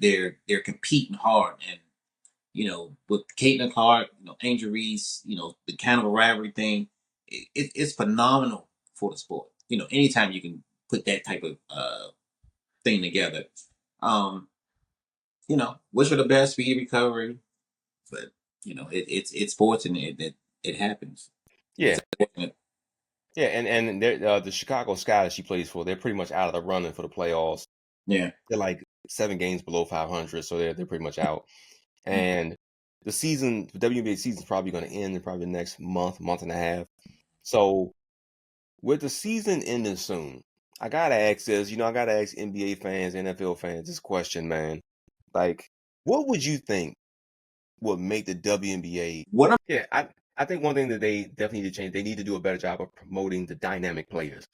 competing hard. And with Caitlin Clark, Angel Reese, the kind of a rivalry thing, it's phenomenal for the sport. Anytime you can put that type of thing together. Um, wish her the best speedy recovery, but it's sports and it happens. It's Yeah. unfortunate. Yeah, and the Chicago Sky that she plays for, they're pretty much out of the running for the playoffs. Yeah. They're like 7 games below 500, so they're pretty much out. And the WNBA season's probably going to end in probably the next month and a half. So with the season ending soon, I gotta ask this. I gotta ask NBA fans, NFL fans this question, man. Like, what would you think would make the WNBA? What I'm Yeah, I think one thing that they definitely need to change, they need to do a better job of promoting the dynamic players.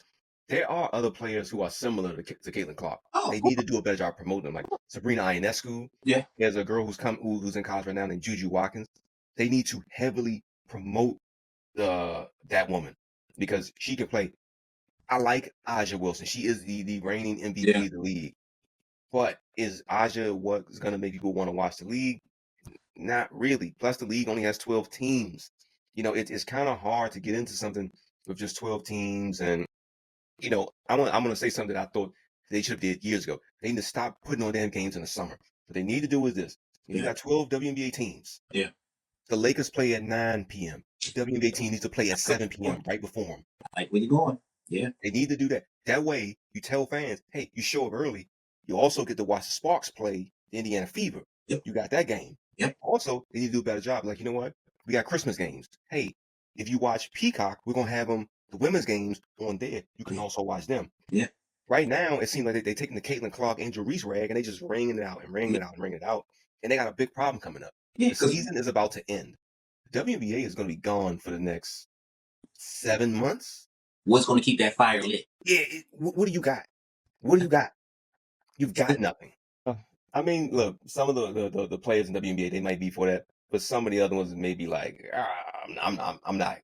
There are other players who are similar to Caitlin Clark. oh, They of course. need to do a better job promoting them, like Sabrina Ionescu. Yeah. There's a girl who's in college right now named Juju Watkins. They need to heavily promote that woman because she can play. I like Aja Wilson. She is the reigning Yeah. MVP of the league. But is Aja what's going to make people want to watch the league? Not really. Plus, the league only has 12 teams. It's kind of hard to get into something with just 12 teams. And I'm gonna say something that I thought they should have did years ago. They need to stop putting on damn games in the summer. What they need to do is this. You got 12 WNBA teams. Yeah. The Lakers play at 9 p.m. The WNBA team needs to play at 7 p.m. right before them. Like, where you going? Yeah. They need to do that. That way, you tell fans, hey, you show up early. You also get to watch the Sparks play the Indiana Fever. Yep. You got that game. Yep. Also, they need to do a better job. Like, you know what? We got Christmas games. Hey, if you watch Peacock, we're going to have the women's games on there. You can also watch them. Yeah. Right now, it seems like they're taking the Caitlin Clark, Angel Reese rag, and they just ringing it out and ringing it out and ringing it out. And they got a big problem coming up. Yeah, the season is about to end. The WNBA is going to be gone for the next 7 months. What's going to keep that fire lit? Yeah. What do you got? What do you got? You've got nothing. I mean, look, some of the players in WNBA, they might be for that, but some of the other ones may be like, I'm not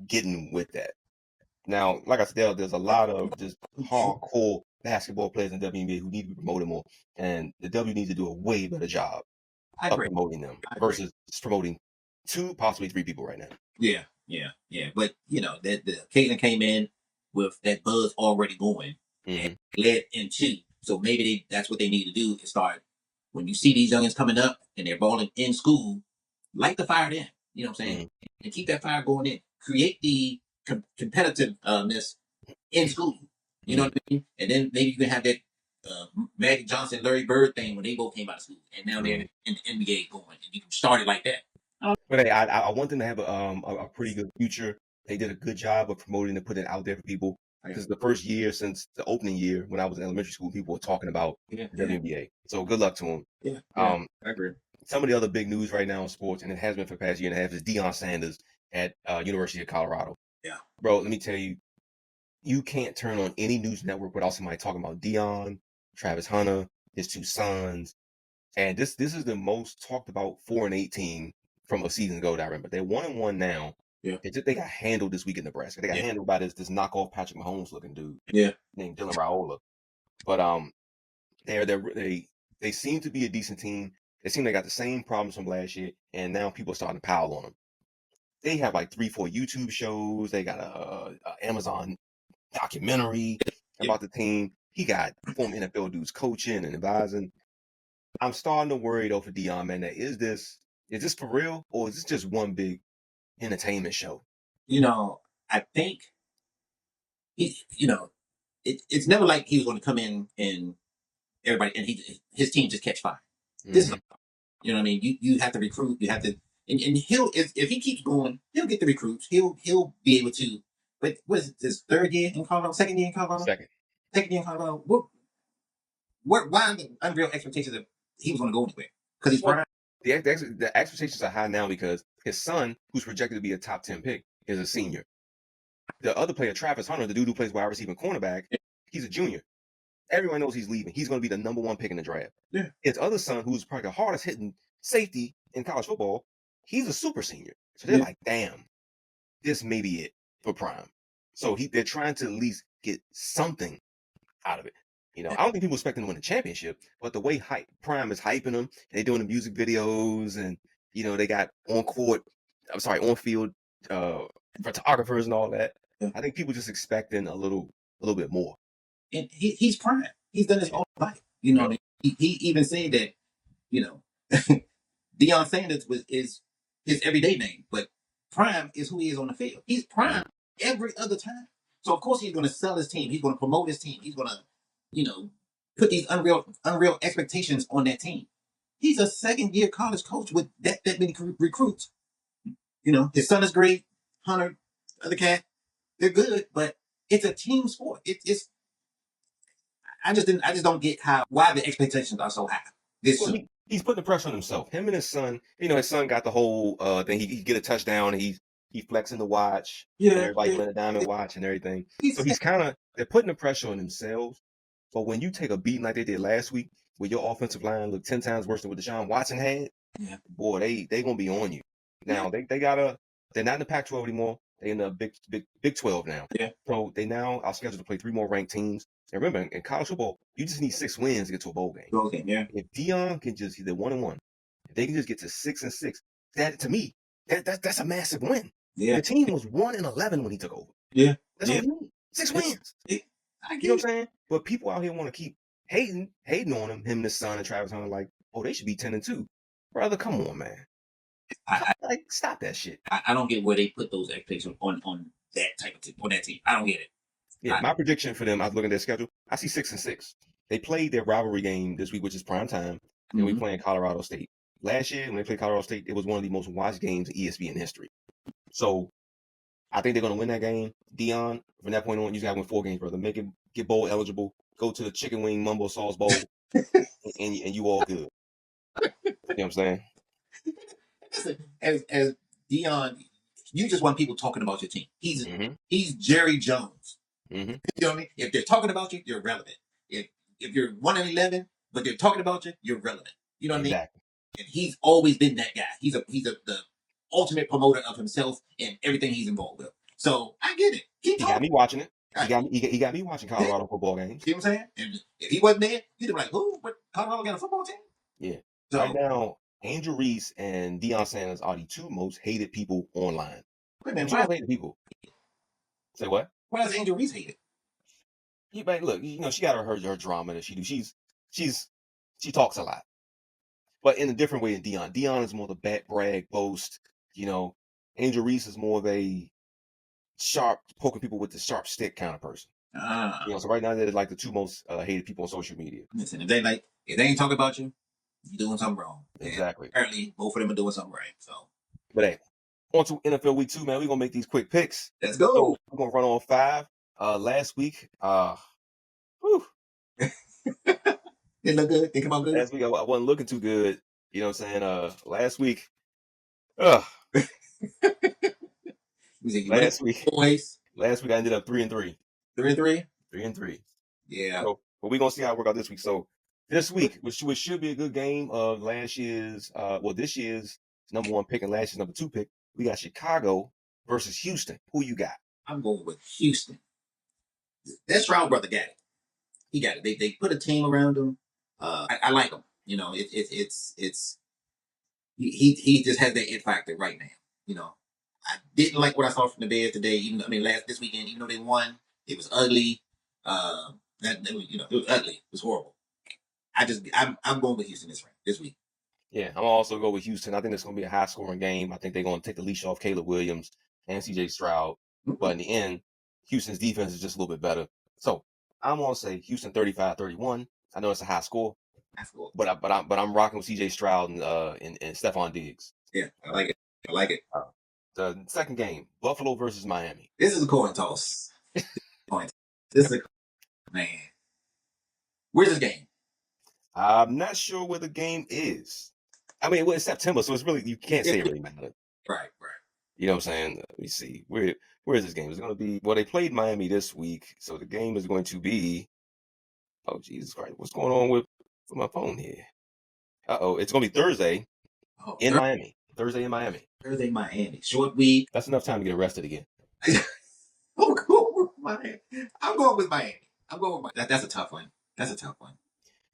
getting with that. Now, like I said, there's a lot of just hardcore basketball players in WNBA who need to be promoted more, and the W needs to do a way better job of promoting them versus just promoting 2, possibly 3 people right now. Yeah. But that the Caitlin came in with that buzz already going and led into. So maybe that's what they need to do is start when you see these youngins coming up and they're balling in school, light the fire then. You know what I'm saying? And keep that fire going in. Create the competitiveness in school. You know what I mean? And then maybe you can have that Magic Johnson, Larry Bird thing when they both came out of school, and now they're in the NBA going, and you can start it like that. But hey, I want them to have a pretty good future. They did a good job of promoting and putting it out there for people. Because the first year since the opening year, when I was in elementary school, people were talking about WNBA. So good luck to them. Yeah, I agree. Some of the other big news right now in sports, and it has been for the past year and a half, is Deion Sanders at University of Colorado. Yeah. Bro, let me tell you, you can't turn on any news network without somebody talking about Deion, Travis Hunter, his 2 sons. And this is the most talked about 4-8 team from a season ago that I remember. They're 1-1 now. Yeah. They got handled this week in Nebraska. They got handled by this knockoff Patrick Mahomes looking dude. Yeah. Named Dylan Raiola. But they seem to be a decent team. They seem they got the same problems from last year, and now people are starting to pile on them. They have like 3-4 YouTube shows. They got a Amazon documentary about the team. He got former NFL dudes coaching and advising. I'm starting to worry though for Deion, man. Is this for real, or is this just one big entertainment show? I think it's never like he was going to come in and everybody and his team just catch fire. This is, you know what I mean? You have to recruit. You have to, and he'll if he keeps going, he'll get the recruits. He'll be able to. But what is it, his 3rd year in Colorado? 2nd year in Colorado? Second year in Colorado. Why the unreal expectations that he was going to go anywhere? Because he's prime. The expectations are high now because his son, who's projected to be a top 10 pick, is a senior. The other player, Travis Hunter, the dude who plays wide receiver and cornerback, he's a junior. Everyone knows he's leaving. He's going to be the number 1 pick in the draft. Yeah. His other son, who's probably the hardest hitting safety in college football, he's a super senior. So they're like, damn, this may be it for Prime. So they're trying to at least get something out of it. I don't think people expect him to win the championship, but the way Prime is hyping them, they're doing the music videos, and they got on-field photographers and all that. Yeah. I think people just expecting a little bit more. And he's Prime. He's done his whole life. He even said that, Deion Sanders is his everyday name, but Prime is who he is on the field. He's Prime every other time. So of course he's going to sell his team. He's going to promote his team. He's going to, put these unreal expectations on that team. He's a 2nd-year college coach with that many recruits. His son is great. Hunter, other cat, they're good, but it's a team sport. I just don't get why the expectations are so high. He's putting the pressure on himself. Him and his son. His son got the whole thing. He get a touchdown and he flexing the watch. Yeah, and everybody playing a diamond watch and everything. So they're putting the pressure on themselves. But when you take a beating like they did last week, where your offensive line looked 10 times worse than what Deshaun Watson had, boy, they gonna be on you. Now they're not in the Pac-12 anymore. They're in the Big 12 now. Yeah. So they now are scheduled to play 3 more ranked teams. And remember, in college football, you just need 6 wins to get to a bowl game. Yeah. If Deion can just either 1-1, if they can just get to 6-6, that to me, that's a massive win. Yeah. The team was 1-11 when he took over. Yeah. That's what he means. 6 wins. I You know get what I'm saying? But people out here want to keep hating on him and his son and Travis Hunter. Like, oh, they should be 10-2, brother. Come on, man. Like, stop that shit. I don't get where they put those expectations on that type of team, on that team. I don't get it. Yeah, my prediction for them, I was looking at their schedule. I see 6-6. They played their rivalry game this week, which is prime time, and we playing Colorado State. Last year, when they played Colorado State, it was one of the most watched games in ESPN history. So I think they're going to win that game. Deion, from that point on, you got to win 4 games, brother. Make it get bowl eligible. Go to the chicken wing mumbo sauce bowl, and you all good. You know what I'm saying? As Deion, you just want people talking about your team. He's Jerry Jones. Mm-hmm. You know what I mean? If they're talking about you, you're relevant. If you're 1-11, but they're talking about you, you're relevant. You know what I mean? And he's always been that guy. He's the ultimate promoter of himself and everything he's involved with. So I get it. He got me watching it. He got me watching Colorado football games. You know what I'm saying? And if he wasn't there, you'd be like, who? What? Colorado got a football team? Yeah. So, right now, Andrew Reese and Deion Sanders are the 2 most hated people online. Wait a minute, 2 most hated people. Say what? Why is Andrew Reese hated? Look, you know, she got her drama that she do. She talks a lot, but in a different way than Deion. Deion is more the brag, boast. You know, Andrew Reese is more of a sharp, poking people with the sharp stick kind of person. You know, so right now they're like the 2 most hated people on social media. Listen, if they ain't talking about you, you're doing something wrong. Exactly. And apparently, both of them are doing something right. So, but hey, on to NFL Week 2, man. We're gonna make these quick picks. Let's go. So we're gonna run on 5. Last week, whew. Didn't look good. Didn't come out good. Last week I wasn't looking too good. You know what I'm saying? Last week, last week I ended up 3-3. 3-3. 3-3. Yeah. So, but we're gonna see how it work out this week. So this week, which should be a good game of last year's, this year's number 1 pick and last year's number 2 pick. We got Chicago versus Houston. Who you got? I'm going with Houston. That Stroud brother got it. He got it. They put a team around him. I like him. You know, it's he just has that it factor right now. You know, I didn't like what I saw from the Bears today. This weekend, even though they won, it was ugly. It was ugly. It was horrible. I'm going with Houston this week. Yeah, I'm also go with Houston. I think it's going to be a high scoring game. I think they're going to take the leash off Caleb Williams and CJ Stroud. But in the end, Houston's defense is just a little bit better. So I'm going to say Houston 35-31. I know it's a high score. But I'm rocking with CJ Stroud and Stephon Diggs. Yeah, I like it. The second game, Buffalo versus Miami. This is a coin toss. This is man. Where's this game? I'm not sure where the game is. I mean, it's September, so it's really, you can't say it really matters. Right. You know what I'm saying? Let me see. Where is this game? It's going to be, they played Miami this week, so the game is going to be, oh, Jesus Christ. What's going on with my phone here? It's going to be Thursday in Miami. Thursday in Miami. Short week. That's enough time to get arrested again. I'm going with Miami. That's a tough one.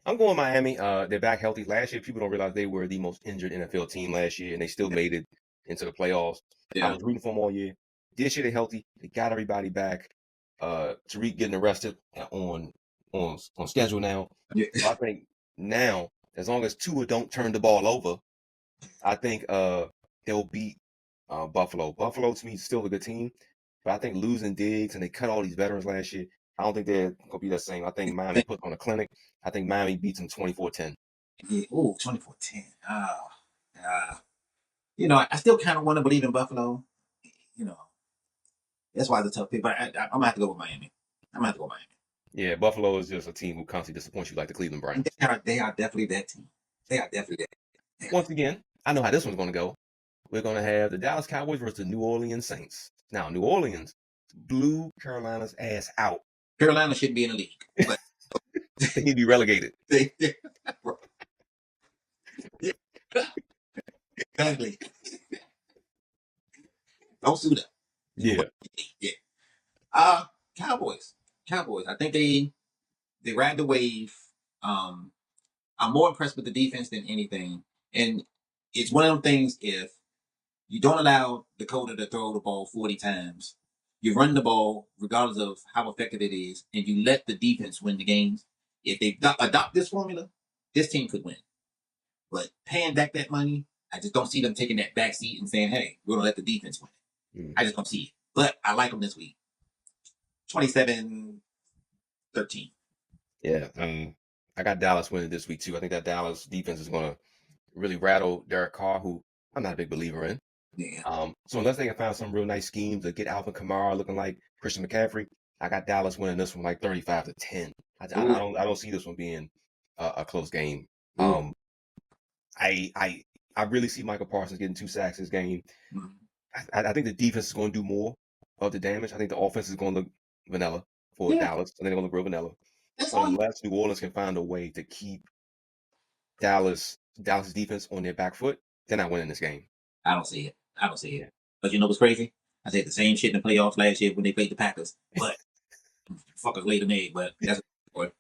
I'm going Miami. They're back healthy. Last year, people don't realize they were the most injured NFL team last year, and they still made it into the playoffs. Yeah. I was rooting for them all year. This year, they're healthy. They got everybody back. Tariq getting arrested on schedule now. Yeah. So I think now, as long as Tua don't turn the ball over, I think they'll beat Buffalo. Buffalo, to me, is still a good team. But I think losing Diggs, and they cut all these veterans last year, I don't think they're going to be the same. I think Miami put on a clinic. I think Miami beats them 24-10. Yeah. Oh, 24-10. I still kind of want to believe in Buffalo. That's why it's a tough pick. But I'm going to have to go with Miami. Yeah, Buffalo is just a team who constantly disappoints you like the Cleveland Browns. They are definitely that team. Once again, I know how this one's going to go. We're going to have the Dallas Cowboys versus the New Orleans Saints. Now, New Orleans blew Carolina's ass out. Carolina shouldn't be in the league. But they need to be relegated. Exactly. Don't sue them. Yeah. Cowboys. I think they ride the wave. I'm more impressed with the defense than anything. And it's one of them things, if you don't allow Dakota to throw the ball 40 times, you run the ball regardless of how effective it is, and you let the defense win the games. If they adopt this formula, this team could win. But paying Dak that money, I just don't see them taking that back seat and saying, "Hey, we're gonna let the defense win." I just don't see it. But I like them this week. 27-13. Yeah, I got Dallas winning this week too. I think that Dallas defense is going to really rattle Derek Carr, who I'm not a big believer in. Yeah. So unless they can find some real nice schemes to get Alvin Kamara looking like Christian McCaffrey, I got Dallas winning this one like 35-10. I don't see this one being a close game. Ooh. I really see Michael Parsons getting 2 sacks this game. Mhm. I think the defense is going to do more of the damage. I think the offense is going to look vanilla for Yeah. Dallas. I think they're going to look real vanilla. That's all. Unless New Orleans can find a way to keep Dallas defense on their back foot, they're not winning this game. I don't see it. But you know what's crazy? I said the same shit in the playoffs last year when they played the Packers. But fuckers laid an egg. But that's what.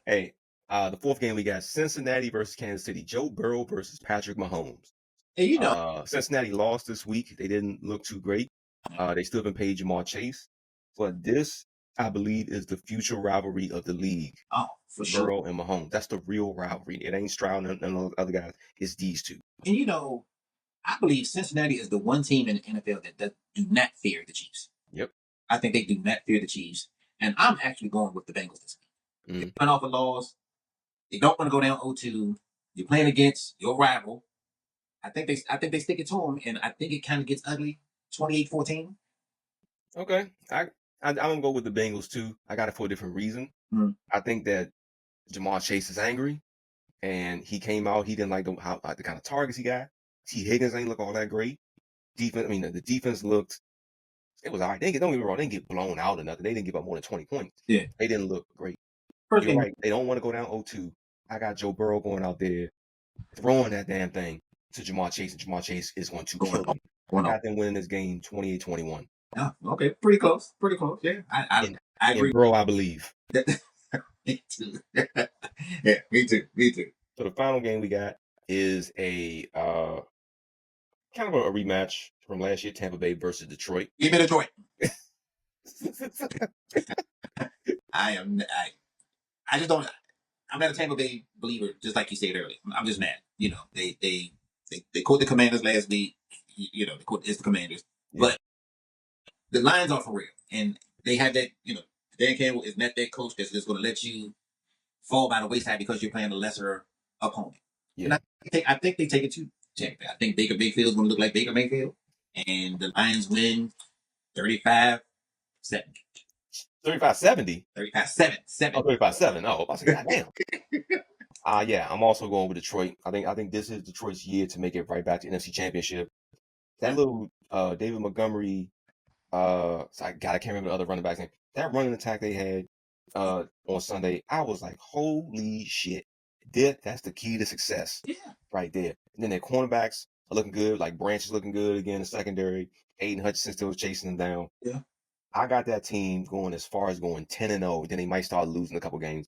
Hey, the fourth game we got Cincinnati versus Kansas City. Joe Burrow versus Patrick Mahomes. Hey, you know. Cincinnati lost this week. They didn't look too great. They still haven't paid Jamar Chase. But this, I believe, is the future rivalry of the league. Oh, for sure. Burrow and Mahomes. That's the real rivalry. It ain't Stroud and those other guys. It's these two. And you know, I believe Cincinnati is the one team in the NFL that do not fear the Chiefs. Yep. I think they do not fear the Chiefs. And I'm actually going with the Bengals this week. They run off a loss. They don't want to go down 0-2. You're playing against your rival. I think they stick it to them, and I think it kind of gets ugly. 28-14. Okay. I'm gonna go with the Bengals too. I got it for a different reason. I think that Jamar Chase is angry, and he came out. He didn't like the kind of targets he got. T. Higgins ain't look all that great. Defense. I mean, the defense looked. It was all right. Don't get me wrong. They didn't get blown out or nothing. They didn't give up more than 20 points. Yeah. They didn't look great. First You're right. They don't want to go down 0-2. I got Joe Burrow going out there, throwing that damn thing to Jamar Chase, and Jamar Chase is going to kill him. I got them winning this game 28-21. Oh, okay. Pretty close. Yeah. I agree. In Burrow, I believe. Me too. Yeah, me too. So the final game we got is a kind of a rematch from last year, Tampa Bay versus Detroit. Give me Detroit. I just don't. I'm not a Tampa Bay believer, just like you said earlier. I'm just mad. You know, they caught the Commanders last week. You know, it's the Commanders, but the Lions are for real, and they have that. You know, Dan Campbell is not that coach that's just going to let you fall by the wayside because you're playing a lesser opponent. Yeah. And I think they take it to Tampa Bay. I think Baker Mayfield is going to look like Baker Mayfield, and the Lions win 35-7. 35-70? 35-7. Oh, 35-7. Oh, I was like, goddamn. Yeah, I'm also going with Detroit. I think this is Detroit's year to make it right back to NFC Championship. That little David Montgomery, I can't remember the other running back's name. That running attack they had on Sunday, I was like, holy shit. That's the key to success. Yeah. Right there. And then their cornerbacks are looking good, like Branch is looking good again in the secondary. Aiden Hutchinson still chasing them down. Yeah. I got that team going as far as going 10-0. Then they might start losing a couple games.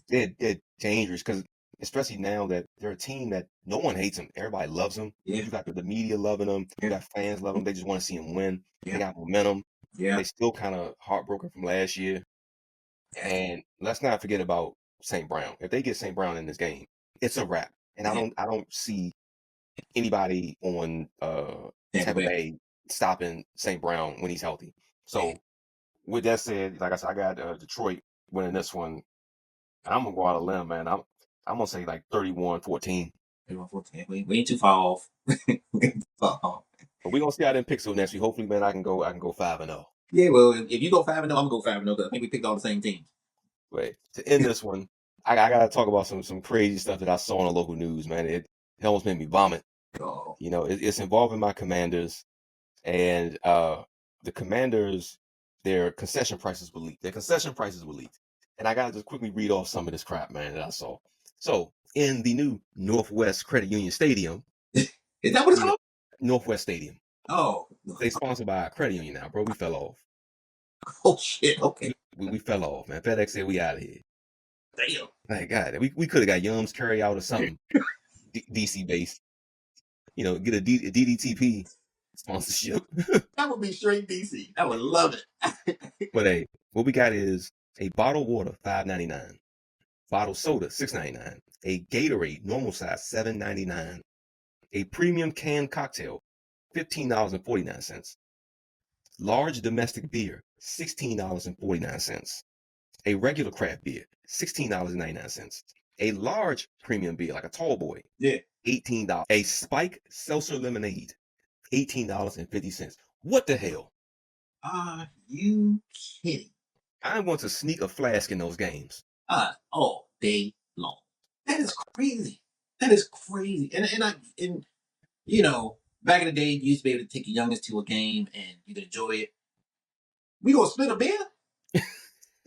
Yeah. They're dangerous because especially now that they're a team that no one hates them. Everybody loves them. Yeah. You got the media loving them. You got fans loving them. They just want to see them win. Yeah. They got momentum. Yeah. They still kind of heartbroken from last year. And let's not forget about St. Brown. If they get St. Brown in this game, it's a wrap. And I don't see anybody on Tampa Bay stopping St. Brown when he's healthy. So with that said, like I said, I got Detroit winning this one. I'm gonna go out on a limb, man. I'm gonna say like 31-14. 31-14. We ain't too far off. But we're gonna see how them picks next week. Hopefully, man, I can go 5-0. Yeah, well, if you go 5-0, I'm gonna go 5-0 because I think we picked all the same teams. Wait, to end this one, I gotta talk about some crazy stuff that I saw on the local news, man. It almost made me vomit. Oh. You know, it's involving my Commanders, and the Commanders, their concession prices were leaked. And I gotta just quickly read off some of this crap, man, that I saw. So in the new Northwest Credit Union Stadium, is that what it's called? Northwest Stadium. Oh, they sponsored by a credit union now, bro. We fell off. Oh shit! Okay, we fell off, man. FedEx said we out of here. Damn. My God, we could have got Yums carry out or something, DC based. You know, get a DDTP sponsorship. That would be straight DC. I would love it. But hey, what we got is a bottled water, $5.99. Bottled soda, $6.99. A Gatorade, normal size, $7.99. A premium canned cocktail, $15.49. Large domestic beer, $16.49. A regular craft beer, $16.99. A large premium beer, like a tall boy, Yeah. $18. A spike seltzer lemonade, $18.50. What the hell? Are you kidding? I want to sneak a flask in those games. All day long. That is crazy. That is crazy. And you know, back in the day, you used to be able to take your youngest to a game and you could enjoy it. We gonna split a beer?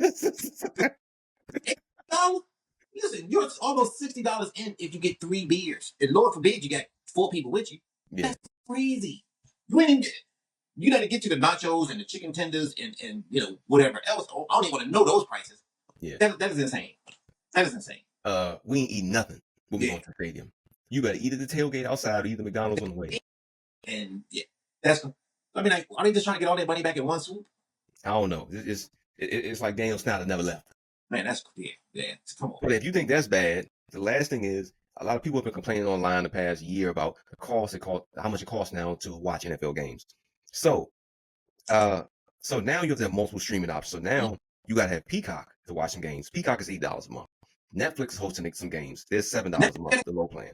$8? Listen, you're almost $60 in if you get 3 beers. And Lord forbid you got 4 people with you. Yeah. That's crazy. You ain't even get, you got to get to the nachos and the chicken tenders and you know whatever else. I don't even want to know those prices. Yeah. That is insane. That is insane. We ain't eating nothing when we go to the stadium. You better eat at the tailgate outside or eat the McDonald's on the way. And yeah, that's. I mean, like, are they just trying to get all their money back in one swoop? I don't know. It's like Daniel Snyder never left. Man, that's yeah. Come on. But if you think that's bad, the last thing is a lot of people have been complaining online the past year about the cost. How much it costs now to watch NFL games. So now you have to have multiple streaming options. So now you got to have Peacock to watch some games. Peacock is $8 a month. Netflix is hosting some games. There's $7 a month, the low plan.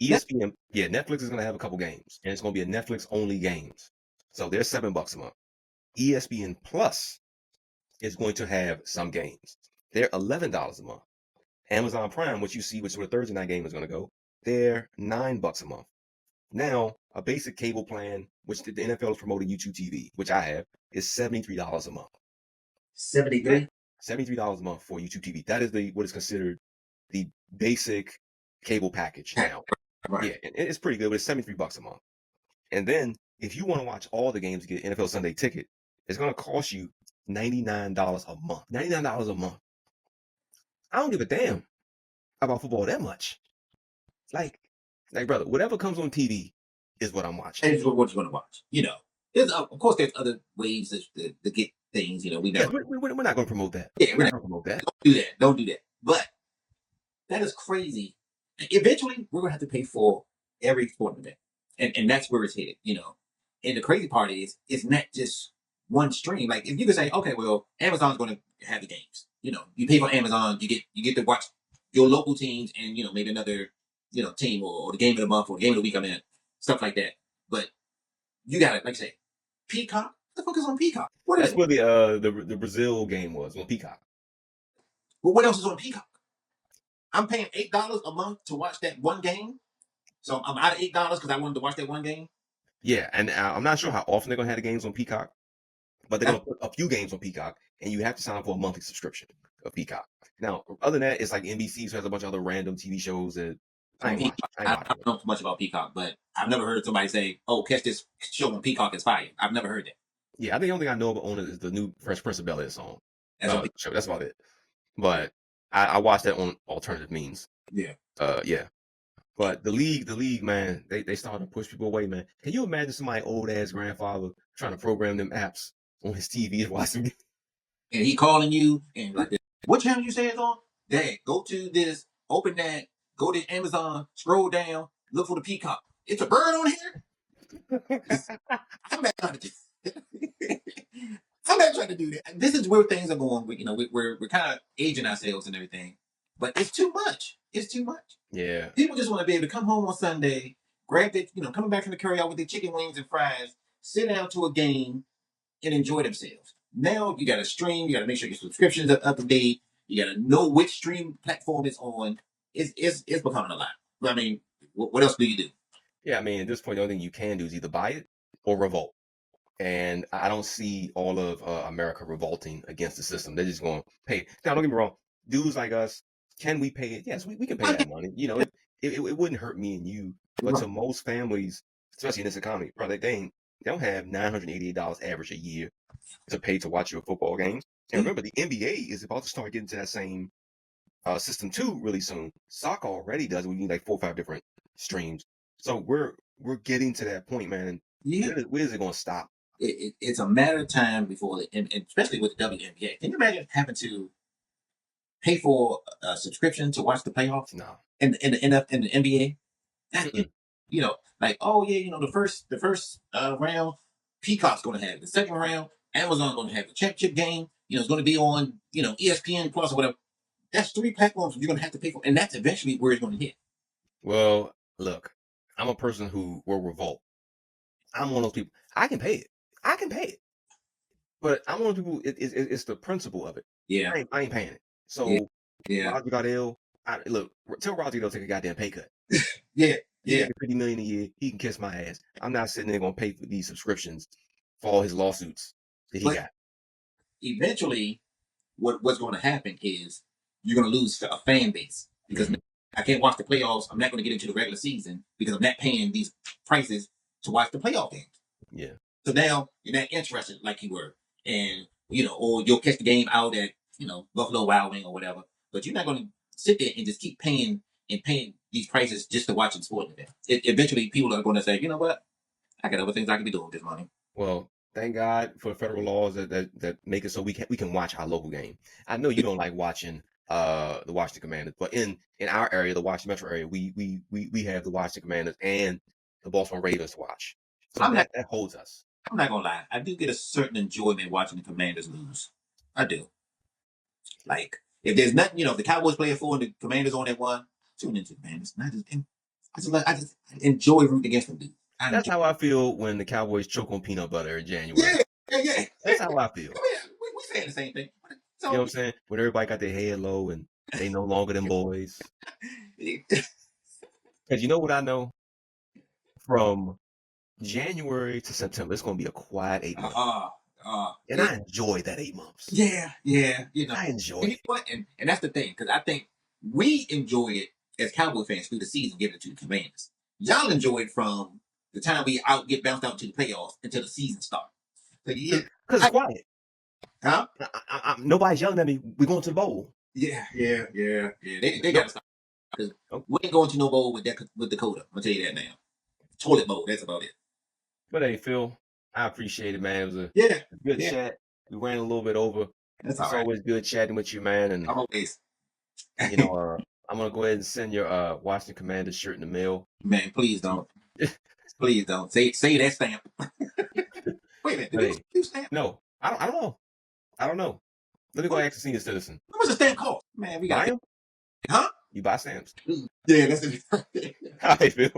ESPN, yeah, Netflix is going to have a couple games, and it's going to be a Netflix only games. So they're $7 a month. ESPN Plus is going to have some games. They're $11 a month. Amazon Prime, which you see, which is where the Thursday night game is going to go, they're $9 a month. Now, a basic cable plan, which the NFL is promoting YouTube TV, which I have, is $73 a month. 73? $73 a month for YouTube TV. That is what is considered the basic cable package now. Right. Yeah, and it's pretty good, but it's $73 a month. And then if you want to watch all the games, get an NFL Sunday ticket, it's going to cost you $99 a month. $99 a month. I don't give a damn about football that much. Like brother, whatever comes on TV is what I'm watching. And what you're going to watch. You know, of course, there's other ways to get things. You know, we're not going to promote that. Yeah, we're not going to promote that. Don't do that. But that is crazy. Eventually, we're going to have to pay for every sporting event. And that's where it's headed, you know. And the crazy part is, it's not just one stream. Like, if you could say, okay, well, Amazon's going to have the games. You know, you pay for Amazon, you get to watch your local teams and, you know, maybe another, you know, team or the game of the month or the game of the week I'm in, stuff like that. But you got to, like I say, Peacock? What the fuck is on Peacock? That's where the Brazil game was, on Peacock. Well, what else is on Peacock? I'm paying $8 a month to watch that one game. So I'm out of $8 because I wanted to watch that one game. Yeah, and I'm not sure how often they're going to have the games on Peacock, but they're going to put a few games on Peacock, and you have to sign up for a monthly subscription of Peacock. Now, other than that, it's like NBC has a bunch of other random TV shows that I don't know much about Peacock, but I've never heard somebody say, "Oh, catch this show on Peacock, it's fire." I've never heard that. Yeah, I think the only thing I know about on it is the new Fresh Prince of Bel-Air song. Show. That's about it. But I watched that on alternative means. Yeah. Yeah. But the league, man, they started to push people away, man. Can you imagine somebody old ass grandfather trying to program them apps on his TV and watch them? And he calling you and like, what channel you say it's on? Dad, go to this, open that, go to Amazon, scroll down, look for the Peacock. It's a bird on here. I'm not trying to do. I'm not trying to do that. This is where things are going. You know, we're kind of aging ourselves and everything, but it's too much. It's too much. Yeah. People just want to be able to come home on Sunday, grab their, you know, coming back from the carryout with their chicken wings and fries, sit down to a game, and enjoy themselves. Now you got to stream. You got to make sure your subscriptions are up to date. You got to know which stream platform it's on. It's becoming a lot. I mean, what else do you do? Yeah, I mean, at this point, the only thing you can do is either buy it or revolt. And I don't see all of America revolting against the system. They're just going to pay. Now, don't get me wrong. Dudes like us, can we pay it? Yes, we can pay that money. You know, it wouldn't hurt me and you. But to most families, especially in this economy, bro, they don't have $988 average a year to pay to watch your football games. And remember, the NBA is about to start getting to that same system too really soon. Soccer already does. We need like 4 or 5 different streams. So we're getting to that point, man. Yeah. Where is it going to stop? It's a matter of time before, and especially with the WNBA. Can you imagine having to pay for a subscription to watch the playoffs No. in the NBA? That, Mm-mm. like, oh yeah, the first round, Peacock's going to have it. The second round, Amazon's going to have the championship game. It's going to be on ESPN Plus or whatever. That's 3 platforms you're going to have to pay for, and that's eventually where it's going to hit. Well, look, I'm a person who will revolt. I'm one of those people. I can pay it. But I'm one of those people. It's the principle of it. Yeah, I ain't paying it. yeah, So yeah, Roger Goodell, look, tell Roger Goodell to take a goddamn pay cut. yeah, He's yeah. making $50 million a year. He can kiss my ass. I'm not sitting there gonna pay for these subscriptions for all his lawsuits that he But got. eventually, what's going to happen is you're going to lose a fan base because Mhm. I can't watch the playoffs. I'm not going to get into the regular season because I'm not paying these prices to watch the playoff games. Yeah. So now you're not interested like you were, and or you'll catch the game out at Buffalo Wild Wing or whatever. But you're not going to sit there and just keep paying these prices just to watch a sporting event. Eventually, people are going to say, you know what, I got other things I can be doing with this money. Well, thank God for federal laws that make it so we can watch our local game. I know you don't like watching the Washington Commanders, but in our area, the Washington Metro area, we have the Washington Commanders and the Baltimore Ravens to watch. So I'm not. that holds us. I'm not gonna lie. I do get a certain enjoyment watching the Commanders lose. I do. Like if there's nothing, if the Cowboys play at 4 and the Commanders on at 1, tune into the Commanders. And I just enjoy rooting against them, dude. I That's enjoy. how I feel when the Cowboys choke on peanut butter in January. Yeah, yeah. That's how I feel. I mean, we saying the same thing. You know So what I'm saying? When everybody got their head low and they no longer them boys. Because you know what I know? From January to September, it's going to be a quiet 8 months. And I enjoy that 8 months. yeah. I enjoy And it. what? And that's the thing, because I think we enjoy it as Cowboy fans through the season, giving it to the Commanders. Y'all enjoy it from the time we get bounced out to the playoffs until the season starts. So yeah, Because it's quiet. huh? Nobody's yelling at me. We're going to the bowl. Yeah. They got to stop because we ain't going to no bowl with Dakota. I'm gonna tell you that now. Toilet bowl. That's about it. But hey, Phil, I appreciate it, man. It was a Yeah. good chat. We ran a little bit over. That's It's all right. always good chatting with you, man. And I'm always. I'm gonna go ahead and send your Washington Commanders shirt in the mail. Man, please don't. Please don't. Say that stamp. Wait a minute. Did you stamp? No, I don't know. Let me go ask the senior citizen. How much a stamp cost? Man, we got Buy them? Huh? You buy stamps. Yeah, that's it. All right, Phil.